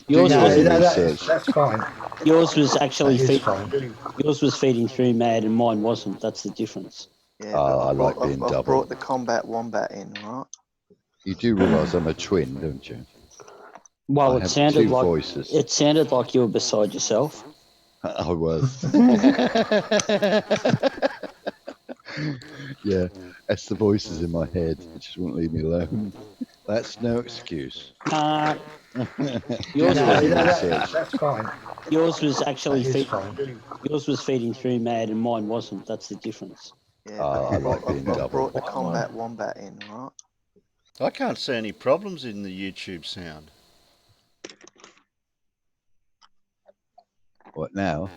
Speaker 2: Do
Speaker 7: was
Speaker 2: your
Speaker 9: No,
Speaker 2: research.
Speaker 9: that's fine.
Speaker 7: yours was actually
Speaker 9: That is fine.
Speaker 7: yours was feeding through Mad, and mine wasn't. That's the difference.
Speaker 5: Yeah,
Speaker 2: Oh,
Speaker 5: but
Speaker 2: I like being
Speaker 5: I've
Speaker 2: double.
Speaker 5: brought the Combat Wombat in, all right?
Speaker 2: You do realise I'm a twin, don't you?
Speaker 7: Well,
Speaker 2: I
Speaker 7: it
Speaker 2: have
Speaker 7: sounded
Speaker 2: two
Speaker 7: like
Speaker 2: voices.
Speaker 7: it sounded like you were beside yourself.
Speaker 2: I was. Yeah, that's the voices in my head. It just won't leave me alone. That's no excuse.
Speaker 7: Yours
Speaker 2: Do
Speaker 7: was
Speaker 2: your
Speaker 9: No,
Speaker 2: research.
Speaker 9: that's fine.
Speaker 7: yours was actually
Speaker 9: That is fine.
Speaker 7: yours was feeding through Mad, and mine wasn't. That's the difference.
Speaker 5: Yeah,
Speaker 2: Oh,
Speaker 5: but
Speaker 2: I like being
Speaker 5: I've
Speaker 2: double.
Speaker 5: brought the Combat Wombat in, all right?
Speaker 3: I can't see any problems in the YouTube sound.
Speaker 2: What now?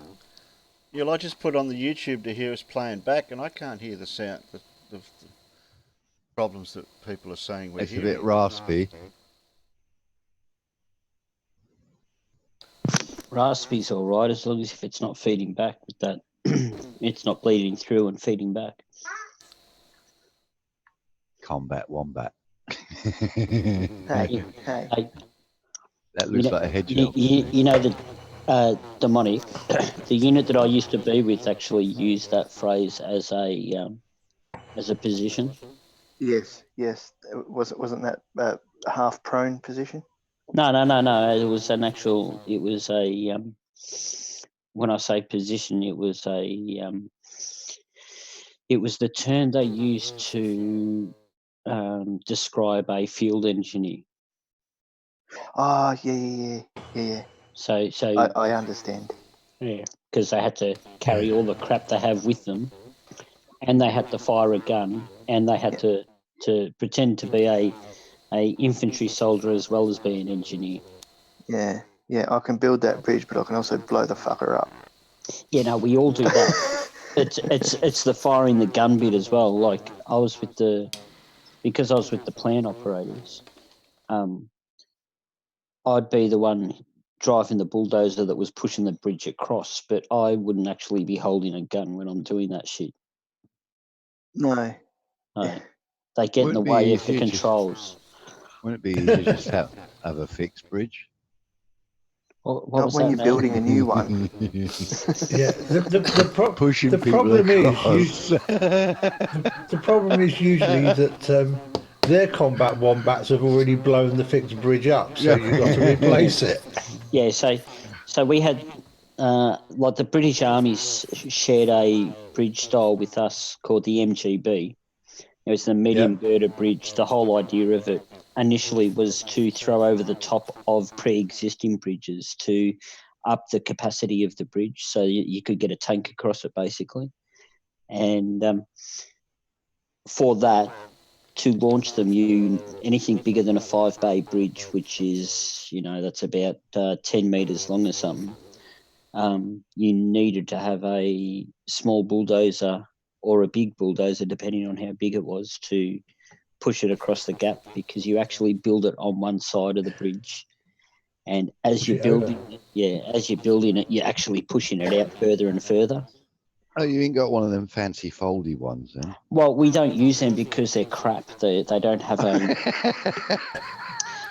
Speaker 3: Yeah, well, I just put on the YouTube to hear us playing back, and I can't hear the sound. The problems that people are saying we're
Speaker 2: It's a
Speaker 3: hearing.
Speaker 2: bit raspy.
Speaker 7: Raspy's all right as long as if it's not feeding back with that it's not bleeding through and feeding back.
Speaker 2: Combat wombat.
Speaker 5: Hey,
Speaker 7: Yeah.
Speaker 5: hey.
Speaker 2: That looks like a hedgehog.
Speaker 7: You know that demonic, the unit that I used to be with actually used that phrase as a position.
Speaker 5: Yes, yes. Wasn't that half prone position?
Speaker 7: No. It was an actual. It was a. When I say position, it was a. It was the term they used to describe a field engineer.
Speaker 5: Oh, yeah.
Speaker 7: So
Speaker 5: I understand.
Speaker 7: yeah, because they had to carry all the crap they have with them, and they had to fire a gun, and they had to pretend to be a infantry soldier as well as be an engineer.
Speaker 5: Yeah. I can build that bridge, but I can also blow the fucker up.
Speaker 7: Yeah, no, we all do that. It's the firing the gun bit as well. Like I was with the plant operators. I'd be the one driving the bulldozer that was pushing the bridge across, but I wouldn't actually be holding a gun when I'm doing that shit.
Speaker 5: No.
Speaker 7: No. They get in the
Speaker 2: Wouldn't it be
Speaker 7: way of the
Speaker 2: easier just-
Speaker 7: controls.
Speaker 2: Wouldn't it be easier just have a fixed bridge?
Speaker 7: What
Speaker 5: Not
Speaker 7: was
Speaker 5: when
Speaker 7: that,
Speaker 5: you're
Speaker 7: man?
Speaker 5: building a new one.
Speaker 9: Yeah,
Speaker 2: Pushing
Speaker 9: the
Speaker 2: people
Speaker 9: problem
Speaker 2: across.
Speaker 9: the problem is usually that their combat wombats have already blown the fixed bridge up, so you've got to replace it.
Speaker 7: Yeah, so we had like the British Army's shared a bridge style with us called the MGB. It was the medium girder bridge. The whole idea of it initially was to throw over the top of pre-existing bridges to up the capacity of the bridge, so you could get a tank across it basically. And for that, to launch them, anything bigger than a 5-bay bridge, which is that's about 10 meters long or something. You needed to have a small bulldozer or a big bulldozer, depending on how big it was, to push it across the gap, because you actually build it on one side of the bridge, and as you're building it, you're actually pushing it out further and further.
Speaker 2: Oh, you ain't got one of them fancy foldy ones then?
Speaker 7: Well, we don't use them because they're crap. They don't have a.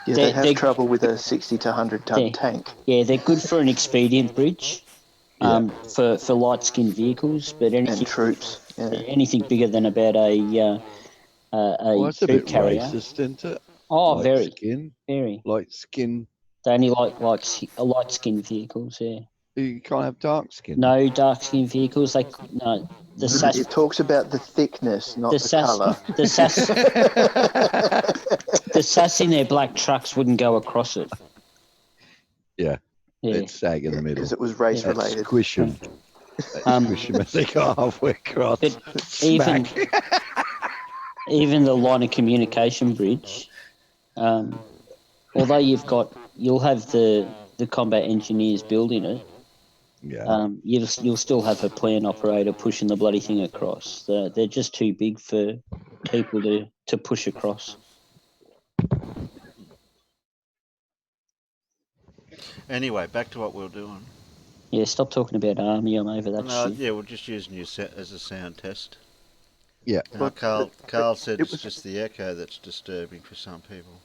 Speaker 5: Yeah, they have trouble with a 60 to 100 ton tank.
Speaker 7: Yeah, they're good for an expedient bridge. For light skinned vehicles, but anything
Speaker 5: And troops. Yeah.
Speaker 7: anything bigger than about a
Speaker 2: It's a
Speaker 7: troop
Speaker 2: bit
Speaker 7: carrier.
Speaker 2: racist, isn't it?
Speaker 7: Oh,
Speaker 2: Light
Speaker 7: very,
Speaker 2: skin,
Speaker 7: very.
Speaker 2: light skin.
Speaker 7: They only like light skinned vehicles. Yeah.
Speaker 2: You can't have dark skin.
Speaker 7: No dark skinned vehicles. The SAS.
Speaker 5: It talks about the thickness, not
Speaker 7: The
Speaker 5: the
Speaker 7: SAS.
Speaker 5: colour.
Speaker 7: The SAS. The SAS in their black trucks wouldn't go across it.
Speaker 2: Yeah.
Speaker 7: Yeah.
Speaker 2: It's sag in the middle.
Speaker 5: Because it was race related.
Speaker 2: Squish them. Squish them as they go halfway across.
Speaker 7: But
Speaker 2: Smack.
Speaker 7: even the line of communication bridge, although you'll have the combat engineers building it.
Speaker 2: Yeah.
Speaker 7: You'll still have a plant operator pushing the bloody thing across. They're just too big for people to push across.
Speaker 3: Anyway, back to what we were doing.
Speaker 7: Yeah, stop talking about army. I'm over that shit.
Speaker 3: Yeah, we're just using you as a sound test.
Speaker 2: Yeah.
Speaker 3: Carl said it's just the echo that's disturbing for some people.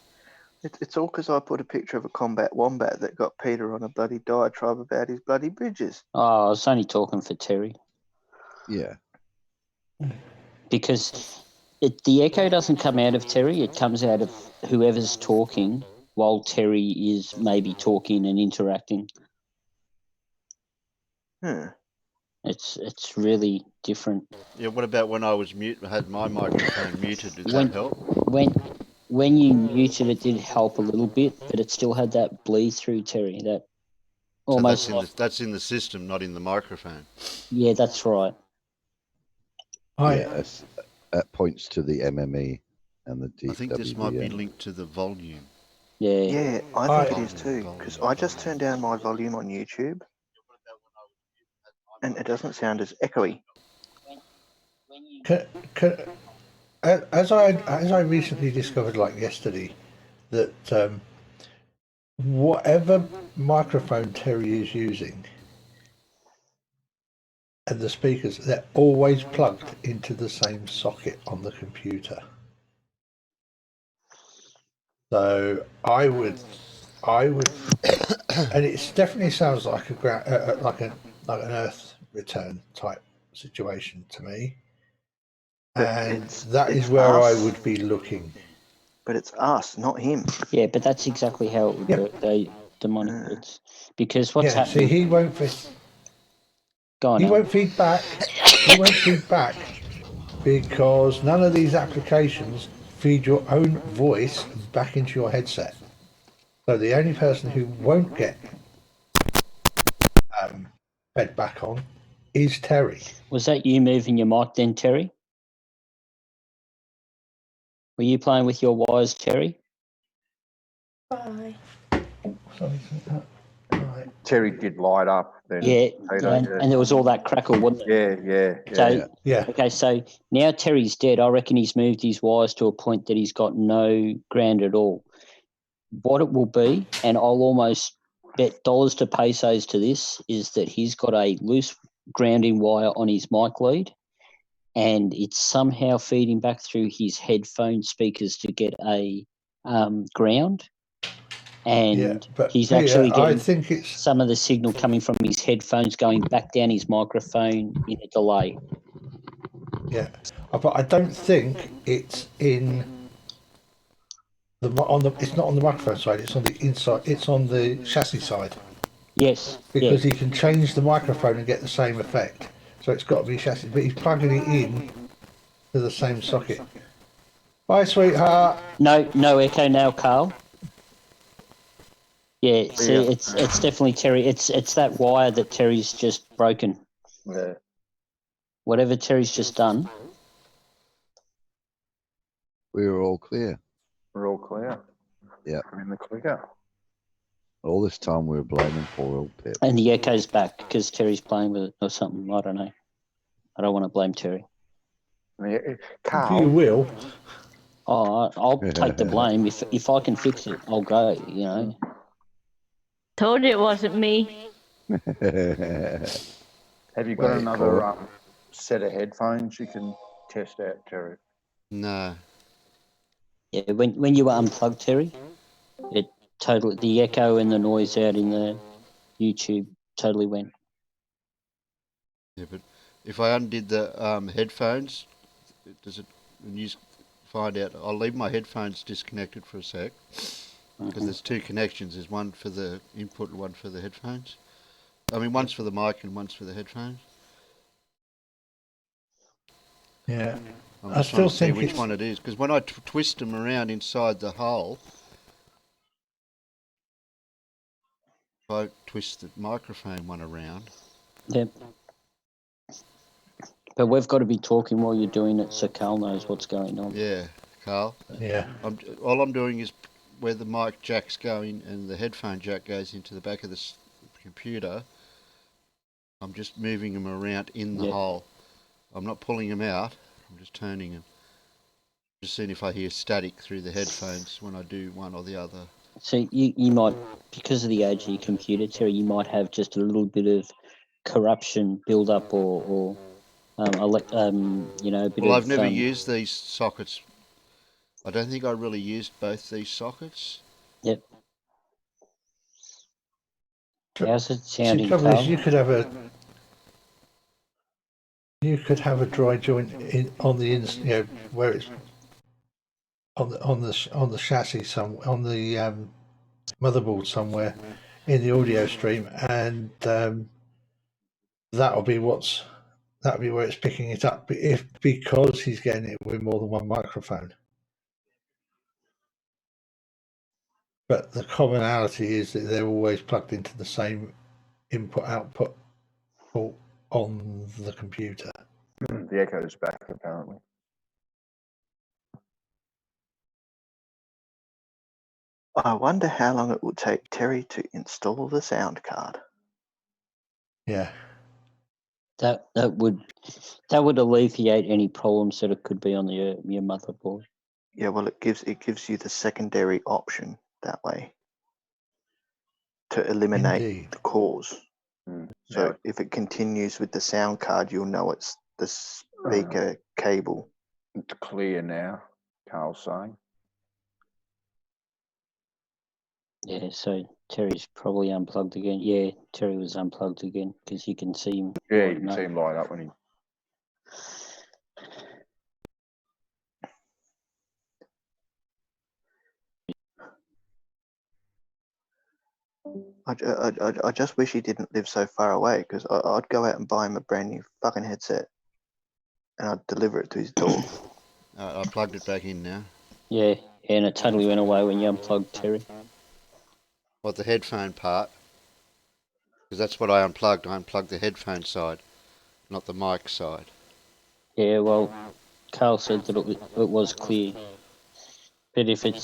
Speaker 5: It's all because I put a picture of a combat wombat that got Peter on a bloody diatribe about his bloody bridges.
Speaker 7: Oh, I was only talking for Terry.
Speaker 2: Yeah.
Speaker 7: Because the echo doesn't come out of Terry. It comes out of whoever's talking while Terry is maybe talking and interacting. It's really different.
Speaker 3: Yeah, what about when I was had my microphone muted? Did that help?
Speaker 7: When you muted it, did help a little bit, but it still had that bleed through, Terry. That almost
Speaker 3: so that's in the system, not in the microphone.
Speaker 7: Yeah, that's right.
Speaker 2: That points to the MME and the DWDM.
Speaker 3: I think this might be linked to the volume.
Speaker 7: Yeah.
Speaker 5: Yeah, I think it is too, because I just turned down my volume on YouTube, and it doesn't sound as echoey.
Speaker 9: As I recently discovered, like yesterday, that whatever microphone Terry is using, and the speakers, they're always plugged into the same socket on the computer. So I would, and it definitely sounds like like an Earth return type situation to me.
Speaker 5: But
Speaker 9: And
Speaker 5: it's-
Speaker 9: that is
Speaker 5: it's
Speaker 9: where I
Speaker 5: us.
Speaker 9: would be looking.
Speaker 5: But it's us, not him.
Speaker 7: Yeah, but that's exactly how it would
Speaker 9: Yep.
Speaker 7: work. They demonic bits, because what's
Speaker 9: Yeah, see,
Speaker 7: happening?
Speaker 9: he won't
Speaker 7: Go on,
Speaker 9: he
Speaker 7: Al.
Speaker 9: won't feed back. He won't feed back because none of these applications feed your own voice back into your headset. So the only person who won't get fed back on is Terry.
Speaker 7: Was that you moving your mic then, Terry? Were you playing with your wires, Terry?
Speaker 9: Sorry. Right.
Speaker 8: Terry did light up then.
Speaker 7: Yeah,
Speaker 8: Peter,
Speaker 7: and there was all that crackle, wasn't there?
Speaker 8: Yeah.
Speaker 7: So,
Speaker 9: Yeah.
Speaker 7: okay, so now Terry's dead. I reckon he's moved his wires to a point that he's got no ground at all. What it will be, and I'll almost bet dollars to pesos to this, is that he's got a loose grounding wire on his mic lead, and it's somehow feeding back through his headphone speakers to get a ground. And
Speaker 9: Yeah, but
Speaker 7: he's
Speaker 9: Peter,
Speaker 7: actually
Speaker 9: I
Speaker 7: getting
Speaker 9: think it's
Speaker 7: some of the signal coming from his headphones going back down his microphone in a delay.
Speaker 9: yeah, but I don't think it's in it's not on the microphone side. It's on the inside. It's on the chassis side
Speaker 7: Yes,
Speaker 9: because
Speaker 7: yeah.
Speaker 9: he can change the microphone and get the same effect. So it's got to be chassis, but he's plugging it in to the same socket. Bye, sweetheart.
Speaker 7: No echo now, Carl. Yeah, see,
Speaker 8: Yeah.
Speaker 7: it's definitely Terry. It's that wire that Terry's just broken.
Speaker 8: Yeah.
Speaker 7: Whatever Terry's just done.
Speaker 2: We were all clear.
Speaker 8: We're all clear.
Speaker 2: Yeah.
Speaker 8: I'm in the clicker.
Speaker 2: All this time we were blaming poor old Pip.
Speaker 7: And the echo's back because Terry's playing with it or something. I don't know. I don't want to blame Terry.
Speaker 8: Yeah.
Speaker 9: You
Speaker 8: Carl,
Speaker 9: will.
Speaker 7: Oh, I'll take the blame. If I can fix it, I'll go, you know.
Speaker 4: Told you it wasn't me.
Speaker 8: have you got
Speaker 2: Wait,
Speaker 8: another
Speaker 2: Cor-
Speaker 8: set of headphones you can test out, Terry?
Speaker 3: No.
Speaker 7: Yeah, when you unplug Terry, it totally, the echo and the noise out in the YouTube totally went.
Speaker 3: Yeah, but if I undid the headphones, does it? When you find out, I'll leave my headphones disconnected for a sec because there's two connections. There's one for the input and one for the headphones. I mean, one's for the mic and one's for the headphones.
Speaker 9: Yeah.
Speaker 3: I'm
Speaker 9: I
Speaker 3: just
Speaker 9: still
Speaker 3: trying to see
Speaker 9: think
Speaker 3: which
Speaker 9: it's-
Speaker 3: one it is because when I twist them around inside the hole, if I twist the microphone one around.
Speaker 7: Yep. But we've got to be talking while you're doing it so Carl knows what's going on.
Speaker 3: Yeah, Carl.
Speaker 9: Yeah.
Speaker 3: All I'm doing is where the mic jack's going and the headphone jack goes into the back of the computer. I'm just moving them around in the
Speaker 7: Yep.
Speaker 3: hole. I'm not pulling them out. I'm just turning them. Just seeing if I hear static through the headphones when I do one or the other.
Speaker 7: So you might, because of the age of your computer, Terry, you might have just a little bit of corruption build up or you know, a bit
Speaker 3: Well,
Speaker 7: of...
Speaker 3: I've never used these sockets. I don't think I really used both these sockets.
Speaker 7: Yep. How's it
Speaker 9: See,
Speaker 7: sounding,
Speaker 9: the trouble is
Speaker 7: Carl?
Speaker 9: you could have a dry joint on the where it's on the chassis on the motherboard somewhere in the audio stream, and that'll be where it's picking it up. Because he's getting it with more than one microphone. But the commonality is that they're always plugged into the same input-output port on the computer.
Speaker 8: The echo's back, apparently.
Speaker 5: I wonder how long it will take Terry to install the sound card.
Speaker 9: Yeah.
Speaker 7: That would alleviate any problems that it could be on your motherboard.
Speaker 5: Yeah, well, it gives you the secondary option that way to eliminate
Speaker 9: Indeed.
Speaker 5: the cause. So
Speaker 8: Yeah.
Speaker 5: if it continues with the sound card, you'll know it's the speaker cable.
Speaker 8: It's clear now, Carl's saying.
Speaker 7: Yeah, so Terry's probably unplugged again. Yeah, Terry was unplugged again because you can see him.
Speaker 8: Yeah, you
Speaker 7: lighting
Speaker 8: can
Speaker 7: up.
Speaker 8: see him light up when he.
Speaker 5: I just wish he didn't live so far away, because I'd go out and buy him a brand new fucking headset, and I'd deliver it to his door.
Speaker 3: I plugged it back in now.
Speaker 7: Yeah, and it totally went away when you unplugged Terry.
Speaker 3: What, the headphone part? Because that's what I unplugged. I unplugged the headphone side, not the mic side.
Speaker 7: Yeah, well, Carl said that it was clear. But if it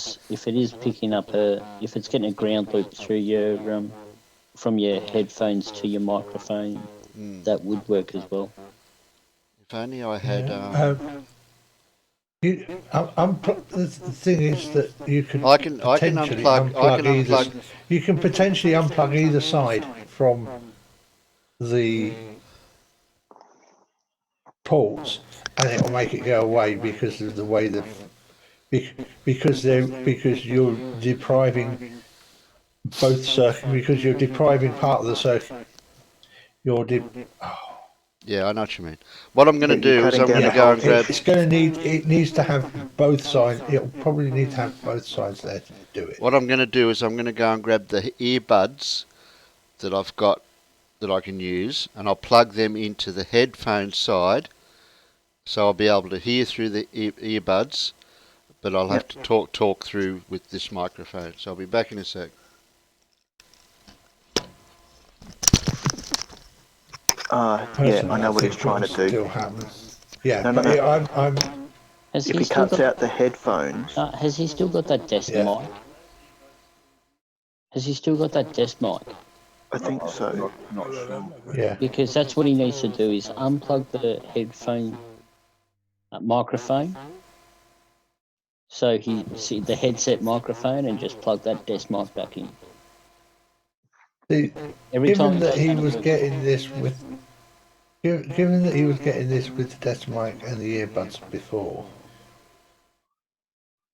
Speaker 7: is picking up if it's getting a ground loop through your from your headphones to your microphone, that would work as well.
Speaker 3: If only I had.
Speaker 9: The thing is that you can
Speaker 3: I can
Speaker 9: potentially
Speaker 3: unplug. I can
Speaker 9: either.
Speaker 3: unplug.
Speaker 9: You can potentially unplug either side from the ports, and it will make it go away because of the way that because you're depriving both circuit, because you're depriving part of the circuit.
Speaker 3: Yeah, I know what you mean. What I'm going to
Speaker 5: But you're
Speaker 3: do is I'm
Speaker 5: cutting
Speaker 3: going to
Speaker 5: down
Speaker 3: go and grab.
Speaker 9: It's going to need. It needs to have both sides. It'll probably need to have both sides there to do it.
Speaker 3: What I'm going to do is I'm going to go and grab the earbuds that I've got that I can use, and I'll plug them into the headphone side, so I'll be able to hear through the earbuds, but I'll have to talk through with this microphone. So I'll be back in a sec.
Speaker 5: Yeah, I know what he's trying to do.
Speaker 9: Still happens. Yeah,
Speaker 5: No, no,
Speaker 9: but
Speaker 5: no.
Speaker 9: I'm
Speaker 7: Has
Speaker 5: If
Speaker 7: he
Speaker 5: he
Speaker 7: still
Speaker 5: cuts
Speaker 7: got?
Speaker 5: out the headphones,
Speaker 7: Has he still got that desk
Speaker 9: Yeah.
Speaker 7: mic? Has he still got that desk mic?
Speaker 5: I think so.
Speaker 8: Not sure.
Speaker 9: yeah.
Speaker 7: Because that's what he needs to do is unplug the headphone microphone. So he see the headset microphone and just plug that desk mic back in.
Speaker 9: The,
Speaker 7: Every time
Speaker 9: given that
Speaker 7: does
Speaker 9: he
Speaker 7: that,
Speaker 9: was
Speaker 7: it
Speaker 9: getting this with, given that he was getting this with the desk mic and the earbuds before.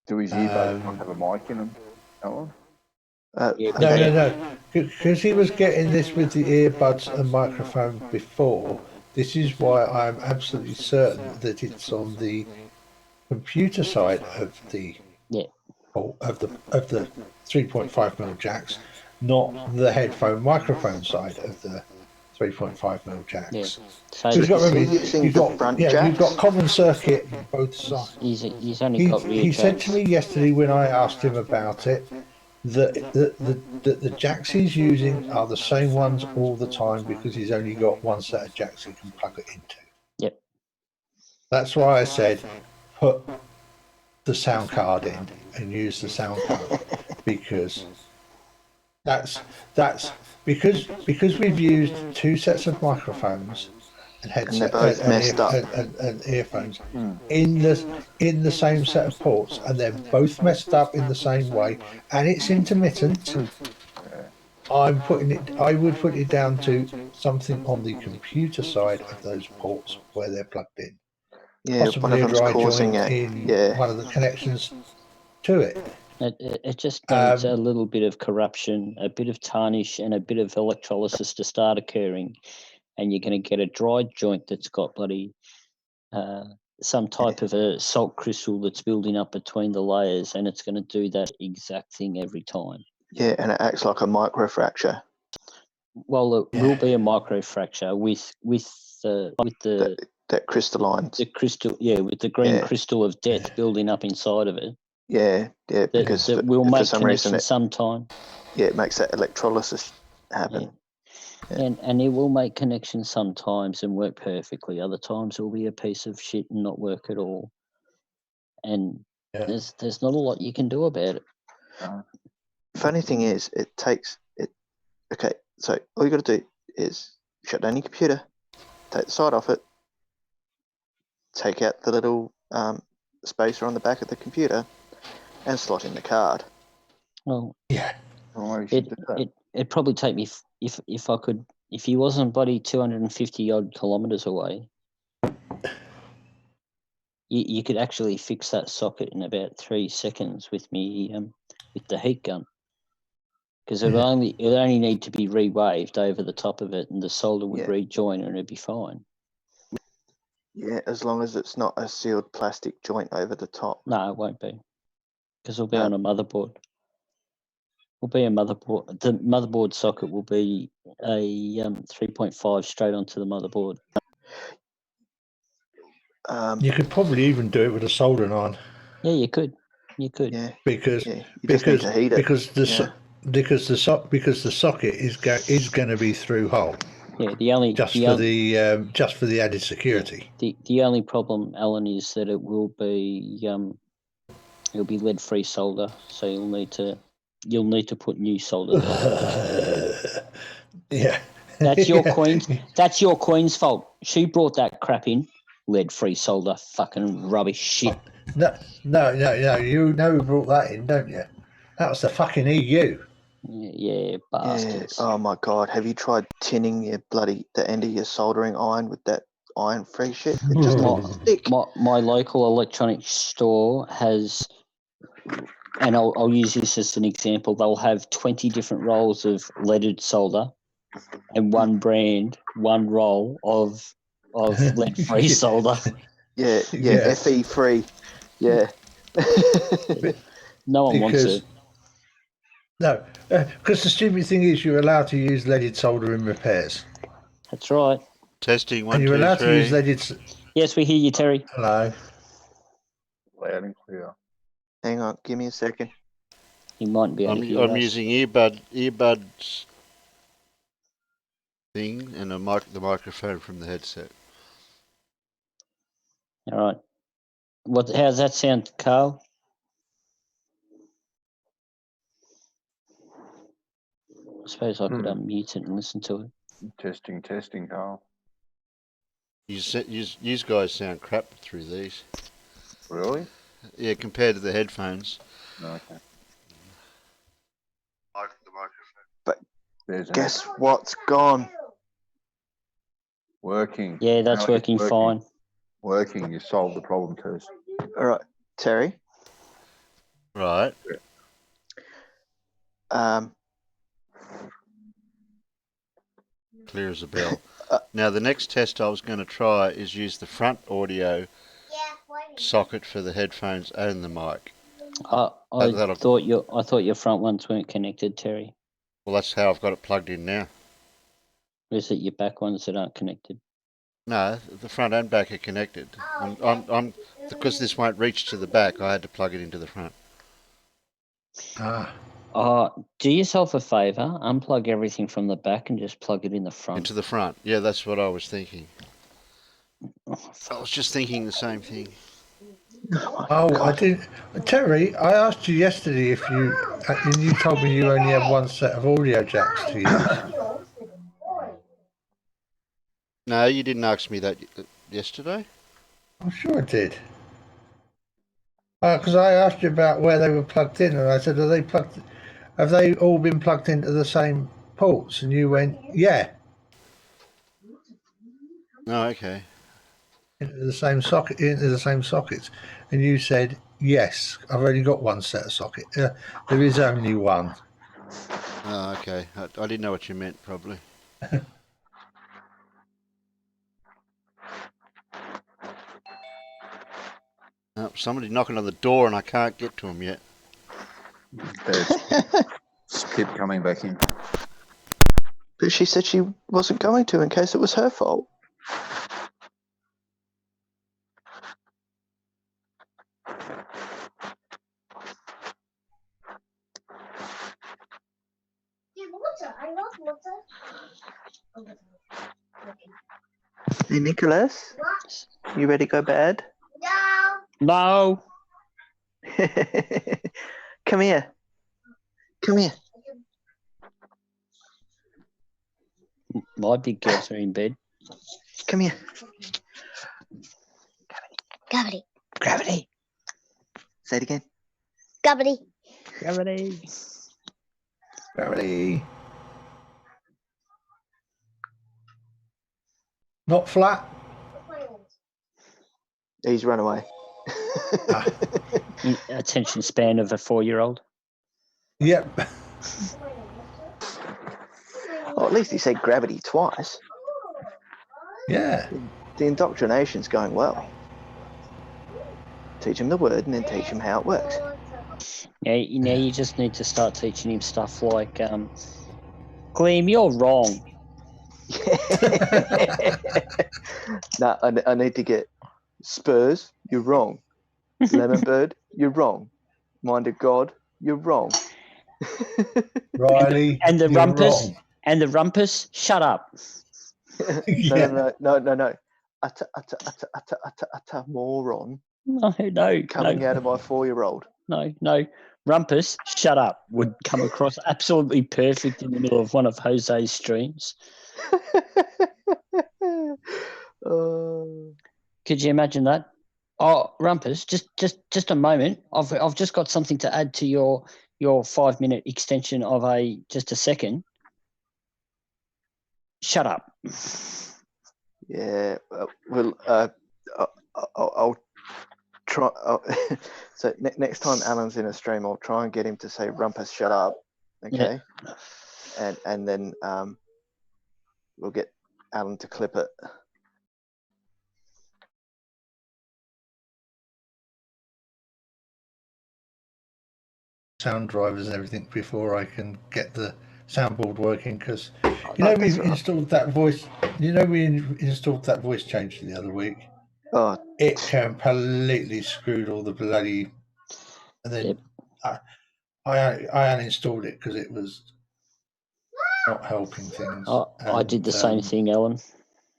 Speaker 8: Do his earbuds not have a mic in them, Alan?
Speaker 7: Yeah,
Speaker 9: No. Because he was getting this with the earbuds and microphone before. This is why I'm absolutely certain that it's on the computer side of the of the 3.5mm jacks, not the headphone microphone side of the 3.5mm jacks.
Speaker 7: Yeah.
Speaker 9: So
Speaker 7: So
Speaker 9: you've got,
Speaker 5: Is he using
Speaker 9: you've
Speaker 5: the
Speaker 9: got,
Speaker 5: front
Speaker 9: you've
Speaker 5: jacks?
Speaker 9: got common circuit both sides.
Speaker 7: he's only got rear
Speaker 9: He said
Speaker 7: jacks.
Speaker 9: to me yesterday when I asked him about it that the jacks he's using are the same ones all the time because he's only got one set of jacks he can plug it into.
Speaker 7: Yep.
Speaker 9: That's why I said put the sound card in and use the sound card because that's because we've used two sets of microphones and headset
Speaker 5: both messed up.
Speaker 9: and earphones in the same set of ports, and they're both messed up in the same way, and it's intermittent. I would put it down to something on the computer side of those ports where they're plugged in.
Speaker 5: Yeah,
Speaker 9: Possibly
Speaker 5: one of
Speaker 9: a
Speaker 5: them's
Speaker 9: dry
Speaker 5: causing
Speaker 9: joint
Speaker 5: it.
Speaker 9: in
Speaker 5: Yeah.
Speaker 9: one of the connections to it.
Speaker 7: It just needs a little bit of corruption, a bit of tarnish, and a bit of electrolysis to start occurring, and you're going to get a dry joint that's got bloody some type of a salt crystal that's building up between the layers, and it's going to do that exact thing every time.
Speaker 5: Yeah, and it acts like a microfracture.
Speaker 7: Well, it will be a microfracture with the
Speaker 5: That crystallines.
Speaker 7: the crystal, with the green crystal of death building up inside of it.
Speaker 5: Yeah, because
Speaker 7: That will
Speaker 5: for
Speaker 7: make
Speaker 5: some
Speaker 7: connection
Speaker 5: reason
Speaker 7: sometime.
Speaker 5: it makes that electrolysis happen.
Speaker 7: And it will make connections sometimes and work perfectly. Other times it will be a piece of shit and not work at all. And there's not a lot you can do about it.
Speaker 5: Funny thing is, it takes it. Okay, so all you got to do is shut down your computer, take the side off it, take out the little spacer on the back of the computer, and slot in the card.
Speaker 7: Well,
Speaker 8: Oh, you should do that.
Speaker 7: it'd probably take me if I could if he wasn't bloody 250 odd kilometres away, you could actually fix that socket in about 3 seconds with me with the heat gun. Because it only need to be re-waved over the top of it, and the solder would
Speaker 5: Yeah.
Speaker 7: rejoin, and it'd be fine.
Speaker 5: Yeah, as long as it's not a sealed plastic joint over the top.
Speaker 7: No, it won't be, because it'll be
Speaker 5: No.
Speaker 7: on a motherboard. Will be a motherboard. The motherboard socket will be a 3.5 straight onto the motherboard.
Speaker 9: You could probably even do it with a soldering iron.
Speaker 7: Yeah, you could. You could.
Speaker 5: Yeah,
Speaker 9: Because
Speaker 5: yeah. You just need to heat it.
Speaker 9: because the
Speaker 5: Yeah.
Speaker 9: because the socket is going to be through hole
Speaker 7: Yeah, the only
Speaker 9: just
Speaker 7: the
Speaker 9: for
Speaker 7: only,
Speaker 9: the added security.
Speaker 7: the only problem, Alan, is that it will be it'll be lead free solder, so you'll need to put new solder there.
Speaker 9: Yeah.
Speaker 7: That's your
Speaker 9: Yeah.
Speaker 7: queen's. That's your queen's fault. She brought that crap in. Lead free solder, fucking rubbish shit.
Speaker 9: No. You know who brought that in, don't you? That was the fucking EU.
Speaker 7: Yeah,
Speaker 5: Yeah.
Speaker 7: bastards.
Speaker 5: Oh my god, have you tried tinning the end of your soldering iron with that iron-free shit? It just doesn't stick.
Speaker 7: My local electronics store has, and I'll use this as an example. They'll have 20 different rolls of leaded solder, and one roll of lead-free solder.
Speaker 5: Yeah,
Speaker 9: Yeah.
Speaker 5: FE free. Yeah.
Speaker 7: No one wants
Speaker 9: Because
Speaker 7: it.
Speaker 9: no, because the stupid thing is you're allowed to use leaded solder in repairs,
Speaker 7: That's right.
Speaker 3: Testing one,
Speaker 9: and you're
Speaker 3: two,
Speaker 9: allowed to use
Speaker 3: three.
Speaker 9: leaded.
Speaker 7: Yes, we hear you, Terry.
Speaker 9: Hello.
Speaker 8: Loud and clear.
Speaker 5: Hang on, give me a second.
Speaker 7: You might be able to hear
Speaker 3: I'm
Speaker 7: us.
Speaker 3: using earbuds thing and the microphone from the headset.
Speaker 7: All right. How's that sound, Carl? I suppose I could unmute it and listen to it.
Speaker 8: Testing, Carl.
Speaker 3: You guys sound crap through these.
Speaker 8: Really?
Speaker 3: Yeah, compared to the headphones.
Speaker 8: Okay.
Speaker 5: But
Speaker 8: There's
Speaker 5: guess what's gone?
Speaker 8: working.
Speaker 7: Yeah, that's
Speaker 8: Now it's
Speaker 7: working fine.
Speaker 8: Working. You solved the problem, Tess.
Speaker 5: All right, Terry.
Speaker 3: Right. Clear as a bell. Now the next test I was going to try is use the front audio socket for the headphones and the mic.
Speaker 7: I thought your front ones weren't connected, Terry.
Speaker 3: Well, that's how I've got it plugged in now.
Speaker 7: Or is it your back ones that aren't connected?
Speaker 3: No, the front and back are connected. I'm because this won't reach to the back. I had to plug it into the front.
Speaker 7: Do yourself a favour, unplug everything from the back and just plug it in the front.
Speaker 3: Into the front. Yeah, that's what I was thinking. I was just thinking the same thing.
Speaker 9: Oh, I didn't. Terry, I asked you yesterday if you, and you told me you only have one set of audio jacks to use.
Speaker 3: No, you didn't ask me that yesterday.
Speaker 9: I'm sure I did. Because I asked you about where they were plugged in, and I said, "Are they plugged? Have they all been plugged into the same ports?" And you went, "Yeah."
Speaker 3: Oh, okay.
Speaker 9: Into the same sockets, and you said, "Yes, I've only got one set of socket. There is only one."
Speaker 3: Oh, okay. I didn't know what you meant, probably. Oh, somebody knocking on the door and I can't get to him yet.
Speaker 8: It's Pip coming back in.
Speaker 5: But she said she wasn't going to in case it was her fault. Hey, Nicholas? You ready to go bed?
Speaker 7: No.
Speaker 5: Come here. Come here.
Speaker 7: My big girls are in bed.
Speaker 5: Come here.
Speaker 4: Gravity.
Speaker 5: Gravity. Say it again.
Speaker 4: Gravity.
Speaker 7: Gravity.
Speaker 9: Gravity. not flat.
Speaker 5: He's run away.
Speaker 9: Ah.
Speaker 7: Attention span of a 4-year-old.
Speaker 9: Yep.
Speaker 5: Well, at least he said gravity twice.
Speaker 9: Yeah.
Speaker 5: The indoctrination's going well. Teach him the word and then teach him how it works.
Speaker 7: Yeah, you just need to start teaching him stuff like, Gleam, you're wrong.
Speaker 5: No, I need to get Spurs, you're wrong. Lemon Bird, you're wrong. Mind of God, you're wrong.
Speaker 9: Riley,
Speaker 7: And the
Speaker 9: you're
Speaker 7: rumpus,
Speaker 9: wrong.
Speaker 7: and the rumpus, shut up.
Speaker 9: Yeah.
Speaker 5: No. Utter, moron
Speaker 7: No,
Speaker 5: coming out of my 4-year-old.
Speaker 7: No. Rumpus, shut up, would come across absolutely perfect in the middle of one of Jose's streams. Could you imagine that? Oh, Rumpus, just a moment. I've just got something to add to your 5-minute extension of just a second. Shut up.
Speaker 5: Yeah, I'll try. So next time Alan's in a stream, I'll try and get him to say "Rumpus, shut up." Okay, and then we'll get Alan to clip it.
Speaker 9: Sound drivers and everything before I can get the soundboard working, because
Speaker 5: That's
Speaker 9: we
Speaker 5: all right.
Speaker 9: installed that voice. We installed that voice change the other week.
Speaker 5: Oh,
Speaker 9: It completely screwed all the bloody. And then I uninstalled it because it was not helping things.
Speaker 7: I did the same thing, Alan.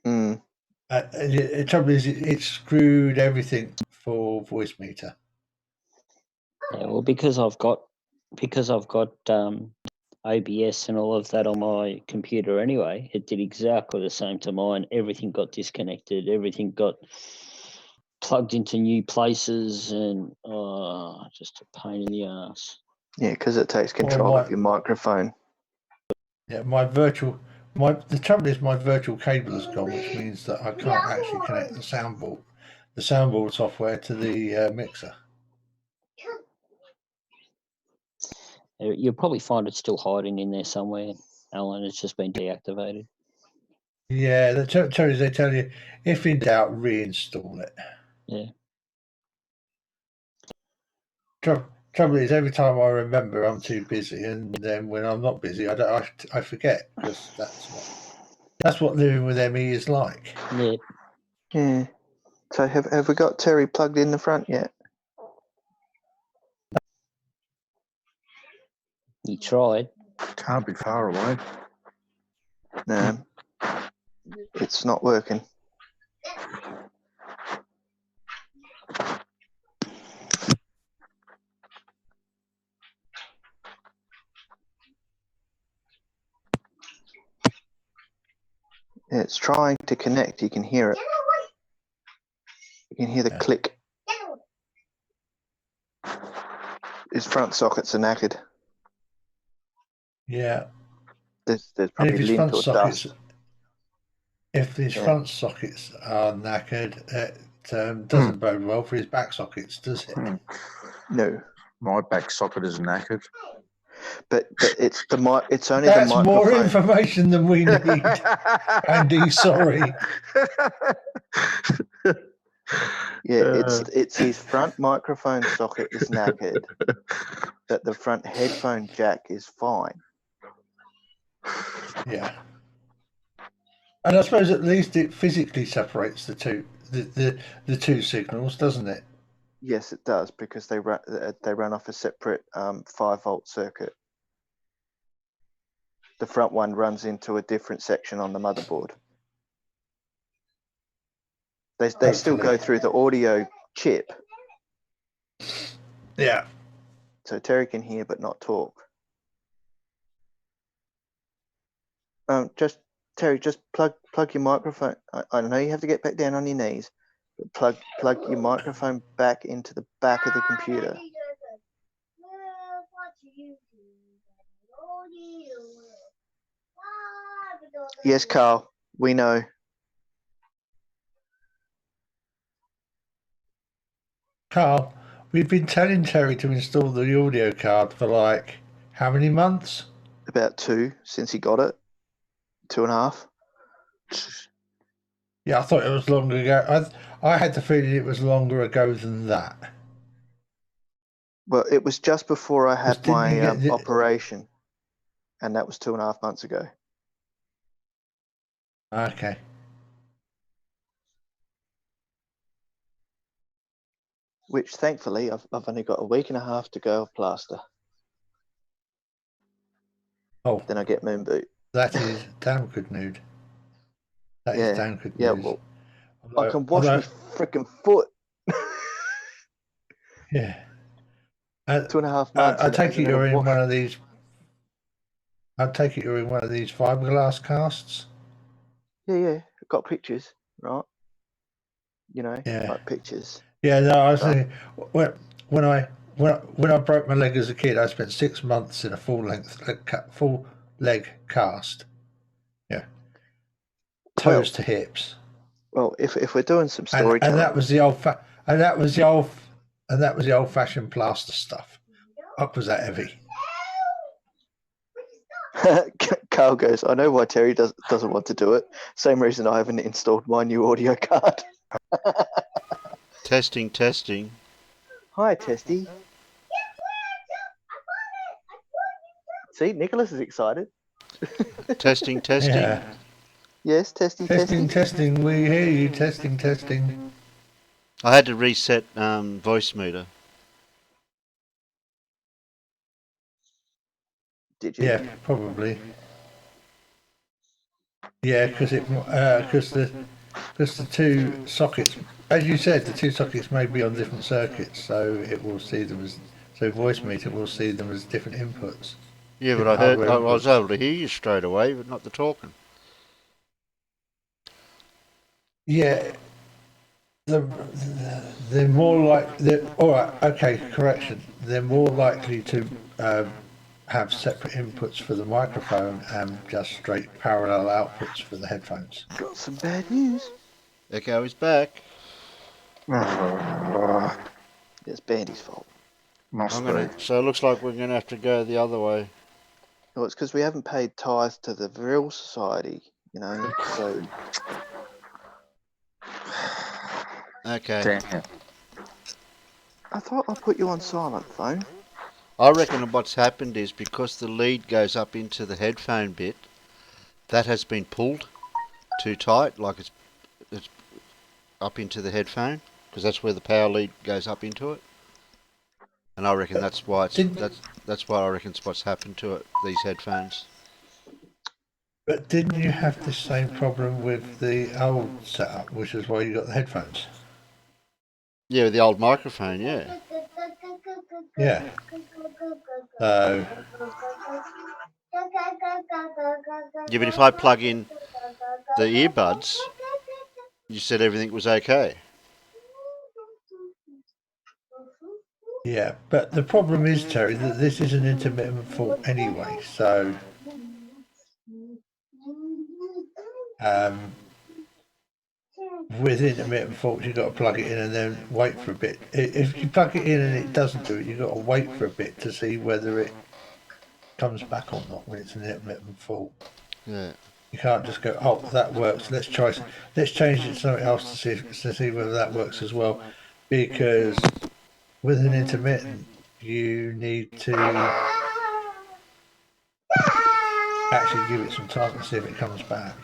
Speaker 9: The trouble is, it screwed everything for voice meter.
Speaker 7: Yeah, well, because I've got OBS and all of that on my computer anyway, it did exactly the same to mine. Everything got disconnected. Everything got plugged into new places, and just a pain in the ass.
Speaker 5: yeah, because it takes control of your microphone.
Speaker 9: Yeah, the trouble is my virtual cable has gone, which means that I can't actually connect the soundboard software to the mixer.
Speaker 7: You'll probably find it's still hiding in there somewhere, Alan. It's just been deactivated.
Speaker 9: Yeah, they tell you, if in doubt, reinstall it.
Speaker 7: Yeah.
Speaker 9: Trouble is, every time I remember, I'm too busy, and then when I'm not busy, I forget, because that's what living with ME is like.
Speaker 7: Yeah.
Speaker 5: Yeah. So have we got Terry plugged in the front yet?
Speaker 7: You tried.
Speaker 1: Can't be far away.
Speaker 5: No, it's not working. It's trying to connect. You can hear it. You can hear the click. His front sockets are knackered.
Speaker 9: Yeah.
Speaker 5: There's probably lint or dust.
Speaker 9: If his front sockets are knackered, it doesn't bode well for his back sockets, does it?
Speaker 5: No.
Speaker 1: My back socket is knackered.
Speaker 5: But it's it's only
Speaker 9: That's
Speaker 5: the microphone.
Speaker 9: more information than we need. Andy, sorry.
Speaker 5: Yeah, it's his front microphone socket is knackered, but the front headphone jack is fine.
Speaker 9: Yeah. And I suppose at least it physically separates the two signals, doesn't it?
Speaker 5: Yes, it does, because they run off a separate 5-volt circuit. The front one runs into a different section on the motherboard. They still go through the audio chip.
Speaker 9: Yeah.
Speaker 5: So Terry can hear but not talk. Terry, just plug your microphone. I know you have to get back down on your knees, but plug your microphone back into the back of the computer. Yes, Carl, we know.
Speaker 9: Carl, we've been telling Terry to install the audio card for like how many months?
Speaker 5: About 2 since he got it. 2.5.
Speaker 9: Yeah, I thought it was longer ago. I had the feeling it was longer ago than that.
Speaker 5: Well, it was just before I had
Speaker 9: Didn't you
Speaker 5: my
Speaker 9: get the-
Speaker 5: operation, and that was 2.5 months ago.
Speaker 9: Okay.
Speaker 5: Which, thankfully, I've only got a week and a half to go of plaster.
Speaker 9: Oh,
Speaker 5: Then I get moon boot.
Speaker 9: that is damn good news. That is
Speaker 5: Yeah,
Speaker 9: damn good
Speaker 5: yeah.
Speaker 9: news.
Speaker 5: Well, I
Speaker 9: Although-
Speaker 5: can wash
Speaker 9: although-
Speaker 5: my freaking foot.
Speaker 9: Yeah.
Speaker 5: 2.5 months.
Speaker 9: I
Speaker 5: and it
Speaker 9: take
Speaker 5: hasn't
Speaker 9: it
Speaker 5: had a
Speaker 9: you're in
Speaker 5: wash.
Speaker 9: one of these. I take it you're in one of these fiberglass casts.
Speaker 5: Yeah. I've got pictures, right? You know,
Speaker 9: Yeah.
Speaker 5: like pictures.
Speaker 9: Yeah, no, I was
Speaker 5: Right.
Speaker 9: thinking when I broke my leg as a kid, I spent 6 months in a full leg cast. Yeah, toes to hips,
Speaker 5: Well, if we're doing some
Speaker 9: and
Speaker 5: storytelling,
Speaker 9: that was the old fashioned plaster stuff. Up was that heavy?
Speaker 5: Carl goes, I know why Terry doesn't want to do it. Same reason I haven't installed my new audio card.
Speaker 3: Testing.
Speaker 5: Hi, Testy. See, Nicholas is excited.
Speaker 3: Testing.
Speaker 9: Yeah.
Speaker 5: Yes, testy.
Speaker 9: Testing. We hear you. Testing.
Speaker 3: I had to reset voice meter.
Speaker 5: Did you?
Speaker 9: Yeah, probably. Yeah, because the two sockets, as you said, the two sockets may be on different circuits, so it will see them as voice meter will see them as different inputs.
Speaker 3: Yeah, but I was able to hear you straight away, but not the talking.
Speaker 9: Yeah, they're more like all right. Okay, correction. They're more likely to have separate inputs for the microphone and just straight parallel outputs for the headphones.
Speaker 5: Got some bad news.
Speaker 3: Echo is back.
Speaker 5: It's Bandy's fault.
Speaker 1: Must be.
Speaker 3: So it looks like we're going to have to go the other way.
Speaker 5: Well, it's because we haven't paid tithe to the Vril Society, you know, so...
Speaker 3: Okay.
Speaker 1: Damn.
Speaker 5: I thought I put you on silent phone.
Speaker 3: I reckon what's happened is because the lead goes up into the headphone bit, that has been pulled too tight, like it's up into the headphone, because that's where the power lead goes up into it. And I reckon that's why that's why I reckon it's what's happened to it. These headphones.
Speaker 9: But didn't you have the same problem with the old setup, which is why you got the headphones?
Speaker 3: Yeah, with the old microphone. Yeah.
Speaker 9: Yeah. So
Speaker 3: Yeah, but if I plug in the earbuds, you said everything was okay.
Speaker 9: yeah, but the problem is, Terry, that this is an intermittent fault anyway. So with intermittent faults, you've got to plug it in and then wait for a bit. If you plug it in and it doesn't do it, you've got to wait for a bit to see whether it comes back or not when it's an intermittent fault.
Speaker 3: Yeah.
Speaker 9: You can't just go, oh, that works. Let's change it to something else to see whether that works as well. Because with an intermittent, you need to actually give it some time to see if it comes back.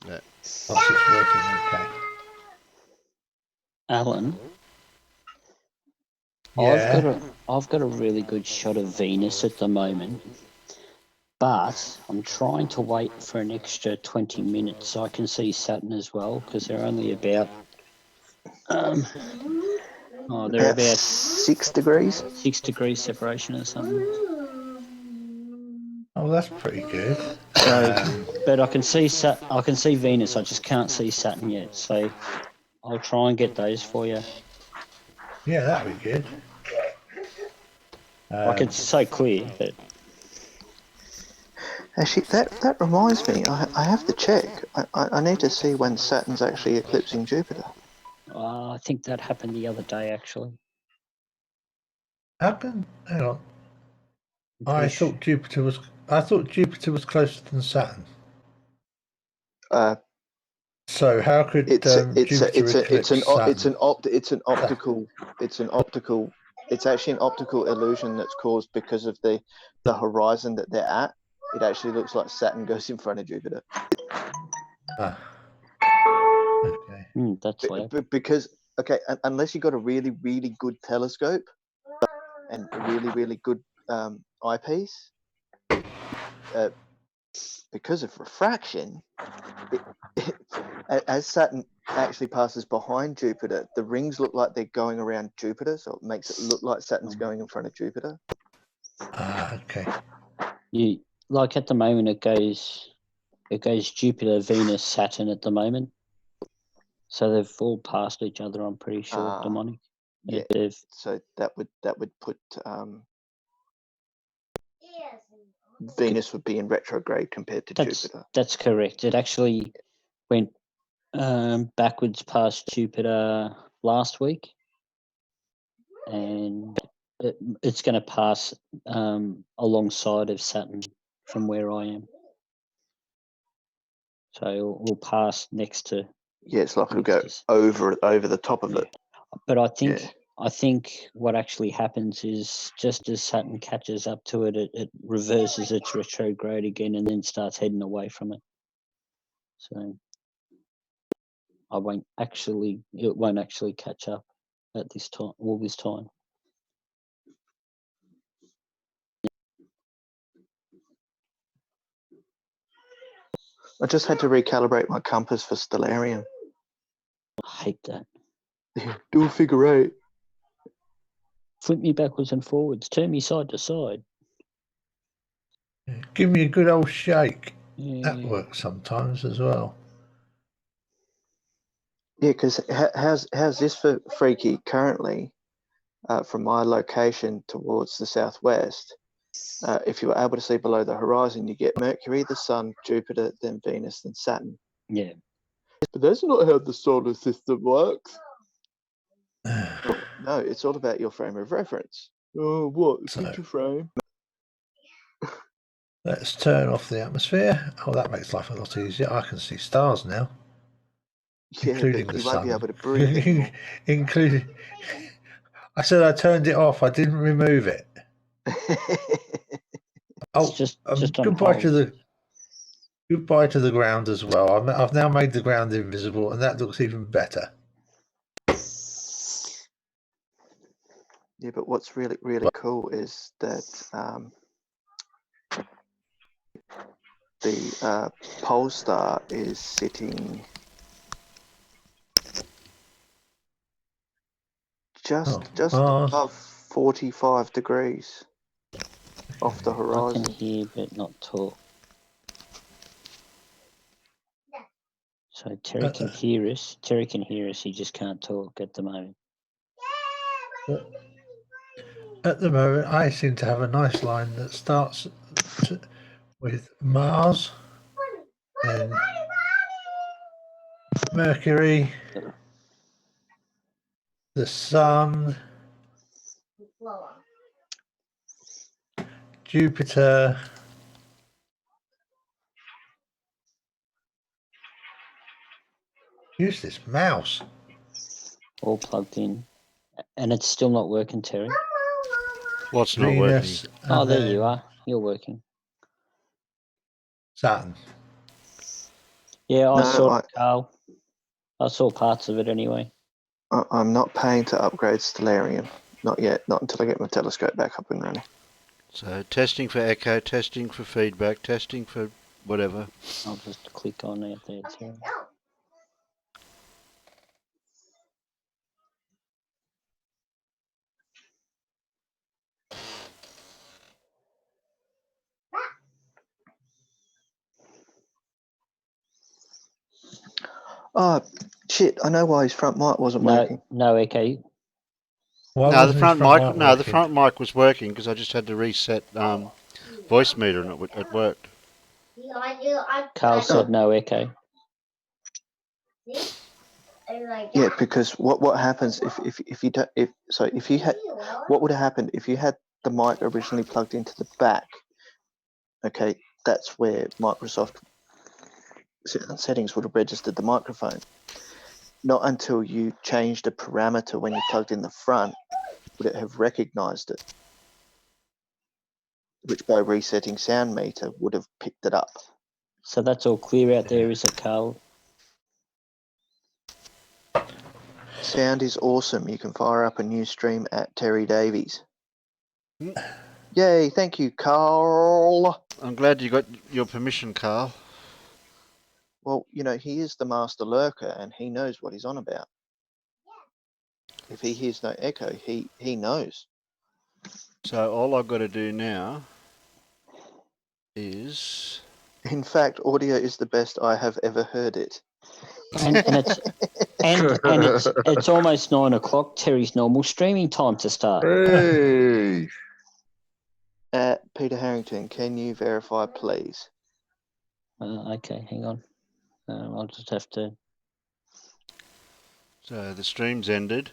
Speaker 3: Yeah.
Speaker 9: Once it's working okay.
Speaker 7: Alan,
Speaker 9: Yeah.
Speaker 7: I've got a really good shot of Venus at the moment, but I'm trying to wait for an extra 20 minutes so I can see Saturn as well, because they're only about they're about
Speaker 5: 6 degrees.
Speaker 7: 6 degrees separation or something.
Speaker 9: Oh, that's pretty good.
Speaker 7: So, but I can see Venus. I just can't see Saturn yet. So I'll try and get those for you.
Speaker 9: Yeah, that'd be good.
Speaker 7: Like it's so clear that.
Speaker 5: Actually, that reminds me, I have to check. I need to see when Saturn's actually eclipsing Jupiter.
Speaker 7: I think that happened the other day, actually.
Speaker 9: How can? Hang on.
Speaker 7: I'm
Speaker 9: I
Speaker 7: pretty sure-
Speaker 9: thought Jupiter was. I thought Jupiter was closer than Saturn. So how could Jupiter eclipse Saturn?
Speaker 5: It's actually an optical illusion that's caused because of the horizon that they're at. It actually looks like Saturn goes in front of Jupiter.
Speaker 9: Ah. Okay.
Speaker 7: That's loud.
Speaker 5: Because unless you got a really really good telescope and a really really good eyepiece, because of refraction, as Saturn actually passes behind Jupiter, the rings look like they're going around Jupiter, so it makes it look like Saturn's going in front of Jupiter.
Speaker 9: Ah, okay.
Speaker 7: You like at the moment it goes Jupiter, Venus, Saturn at the moment. So they've all passed each other. I'm pretty sure, demonic.
Speaker 5: Yeah.
Speaker 7: They've,
Speaker 5: So that would put Venus would be in retrograde compared to Jupiter.
Speaker 7: that's correct. It actually went backwards past Jupiter last week, and it's going to pass alongside of Saturn from where I am. So we'll pass next to.
Speaker 5: Yeah, it's like it'll go over the top of it.
Speaker 7: But I think what actually happens is just as Saturn catches up to it, it reverses its retrograde again and then starts heading away from it. So it won't actually catch up at this time, all this time.
Speaker 5: I just had to recalibrate my compass for Stellarium.
Speaker 7: I hate that.
Speaker 5: Do a figure eight.
Speaker 7: Flip me backwards and forwards. Turn me side to side.
Speaker 9: Give me a good old shake.
Speaker 7: Yeah.
Speaker 9: That works sometimes as well.
Speaker 5: Yeah, because how's this for freaky currently? From my location towards the southwest, if you were able to see below the horizon, you get Mercury, the Sun, Jupiter, then Venus, then Saturn.
Speaker 7: Yeah.
Speaker 5: But that's not how the solar system works. No, it's all about your frame of reference. Oh, what? Picture frame?
Speaker 9: Let's turn off the atmosphere. Oh, that makes life a lot easier. I can see stars now.
Speaker 5: Yeah,
Speaker 9: including
Speaker 5: but
Speaker 9: the
Speaker 5: you won't
Speaker 9: sun.
Speaker 5: be able to breathe anymore.
Speaker 9: Including. I said I turned it off. I didn't remove it. Oh,
Speaker 7: just on
Speaker 9: goodbye
Speaker 7: hold.
Speaker 9: goodbye to the ground as well. I've now made the ground invisible, and that looks even better.
Speaker 5: Yeah, but what's really really cool is that the pole star is sitting just above 45 degrees off the
Speaker 7: I
Speaker 5: horizon.
Speaker 7: can hear but not talk. So Terry can hear us. Terry can hear us. He just can't talk at the moment.
Speaker 9: At the moment, I seem to have a nice line that starts with Mars, then Mercury, the Sun, Jupiter, use this mouse.
Speaker 7: All plugged in. And it's still not working, Terry.
Speaker 3: What's not
Speaker 9: Venus,
Speaker 3: working?
Speaker 7: Oh, there you are. You're working.
Speaker 9: Saturn.
Speaker 7: Yeah, I saw it, Carl. I saw parts of it anyway.
Speaker 5: I'm not paying to upgrade Stellarium. Not yet. Not until I get my telescope back up and running.
Speaker 3: So testing for echo, testing for feedback, testing for whatever.
Speaker 7: I'll just click on it there, Terry.
Speaker 5: Oh, shit. I know why his front mic wasn't working.
Speaker 7: No echo.
Speaker 3: No, the front mic. No, the front mic was working because I just had to reset voice meter and it worked.
Speaker 7: Carl said no echo.
Speaker 5: Yeah, because what happens if you don't if you had what would have happened if you had the mic originally plugged into the back? Okay, that's where Microsoft settings would have registered the microphone. Not until you changed a parameter when you plugged in the front would it have recognized it, which by resetting sound meter would have picked it up.
Speaker 7: So that's all clear out there, is it, Carl?
Speaker 5: Sound is awesome. You can fire up a new stream at Terry Davies. Yay, thank you, Carl.
Speaker 3: I'm glad you got your permission, Carl.
Speaker 5: Well, you know, he is the master lurker and he knows what he's on about. If he hears no echo, he knows.
Speaker 3: So all I've got to do now is...
Speaker 5: In fact, audio is the best I have ever heard it.
Speaker 7: And it's and it's almost 9 o'clock. Terry's normal streaming time to start.
Speaker 1: Hey.
Speaker 5: Peter Harrington, can you verify, please?
Speaker 7: Okay, hang on. I'll just have to.
Speaker 3: So the stream's ended.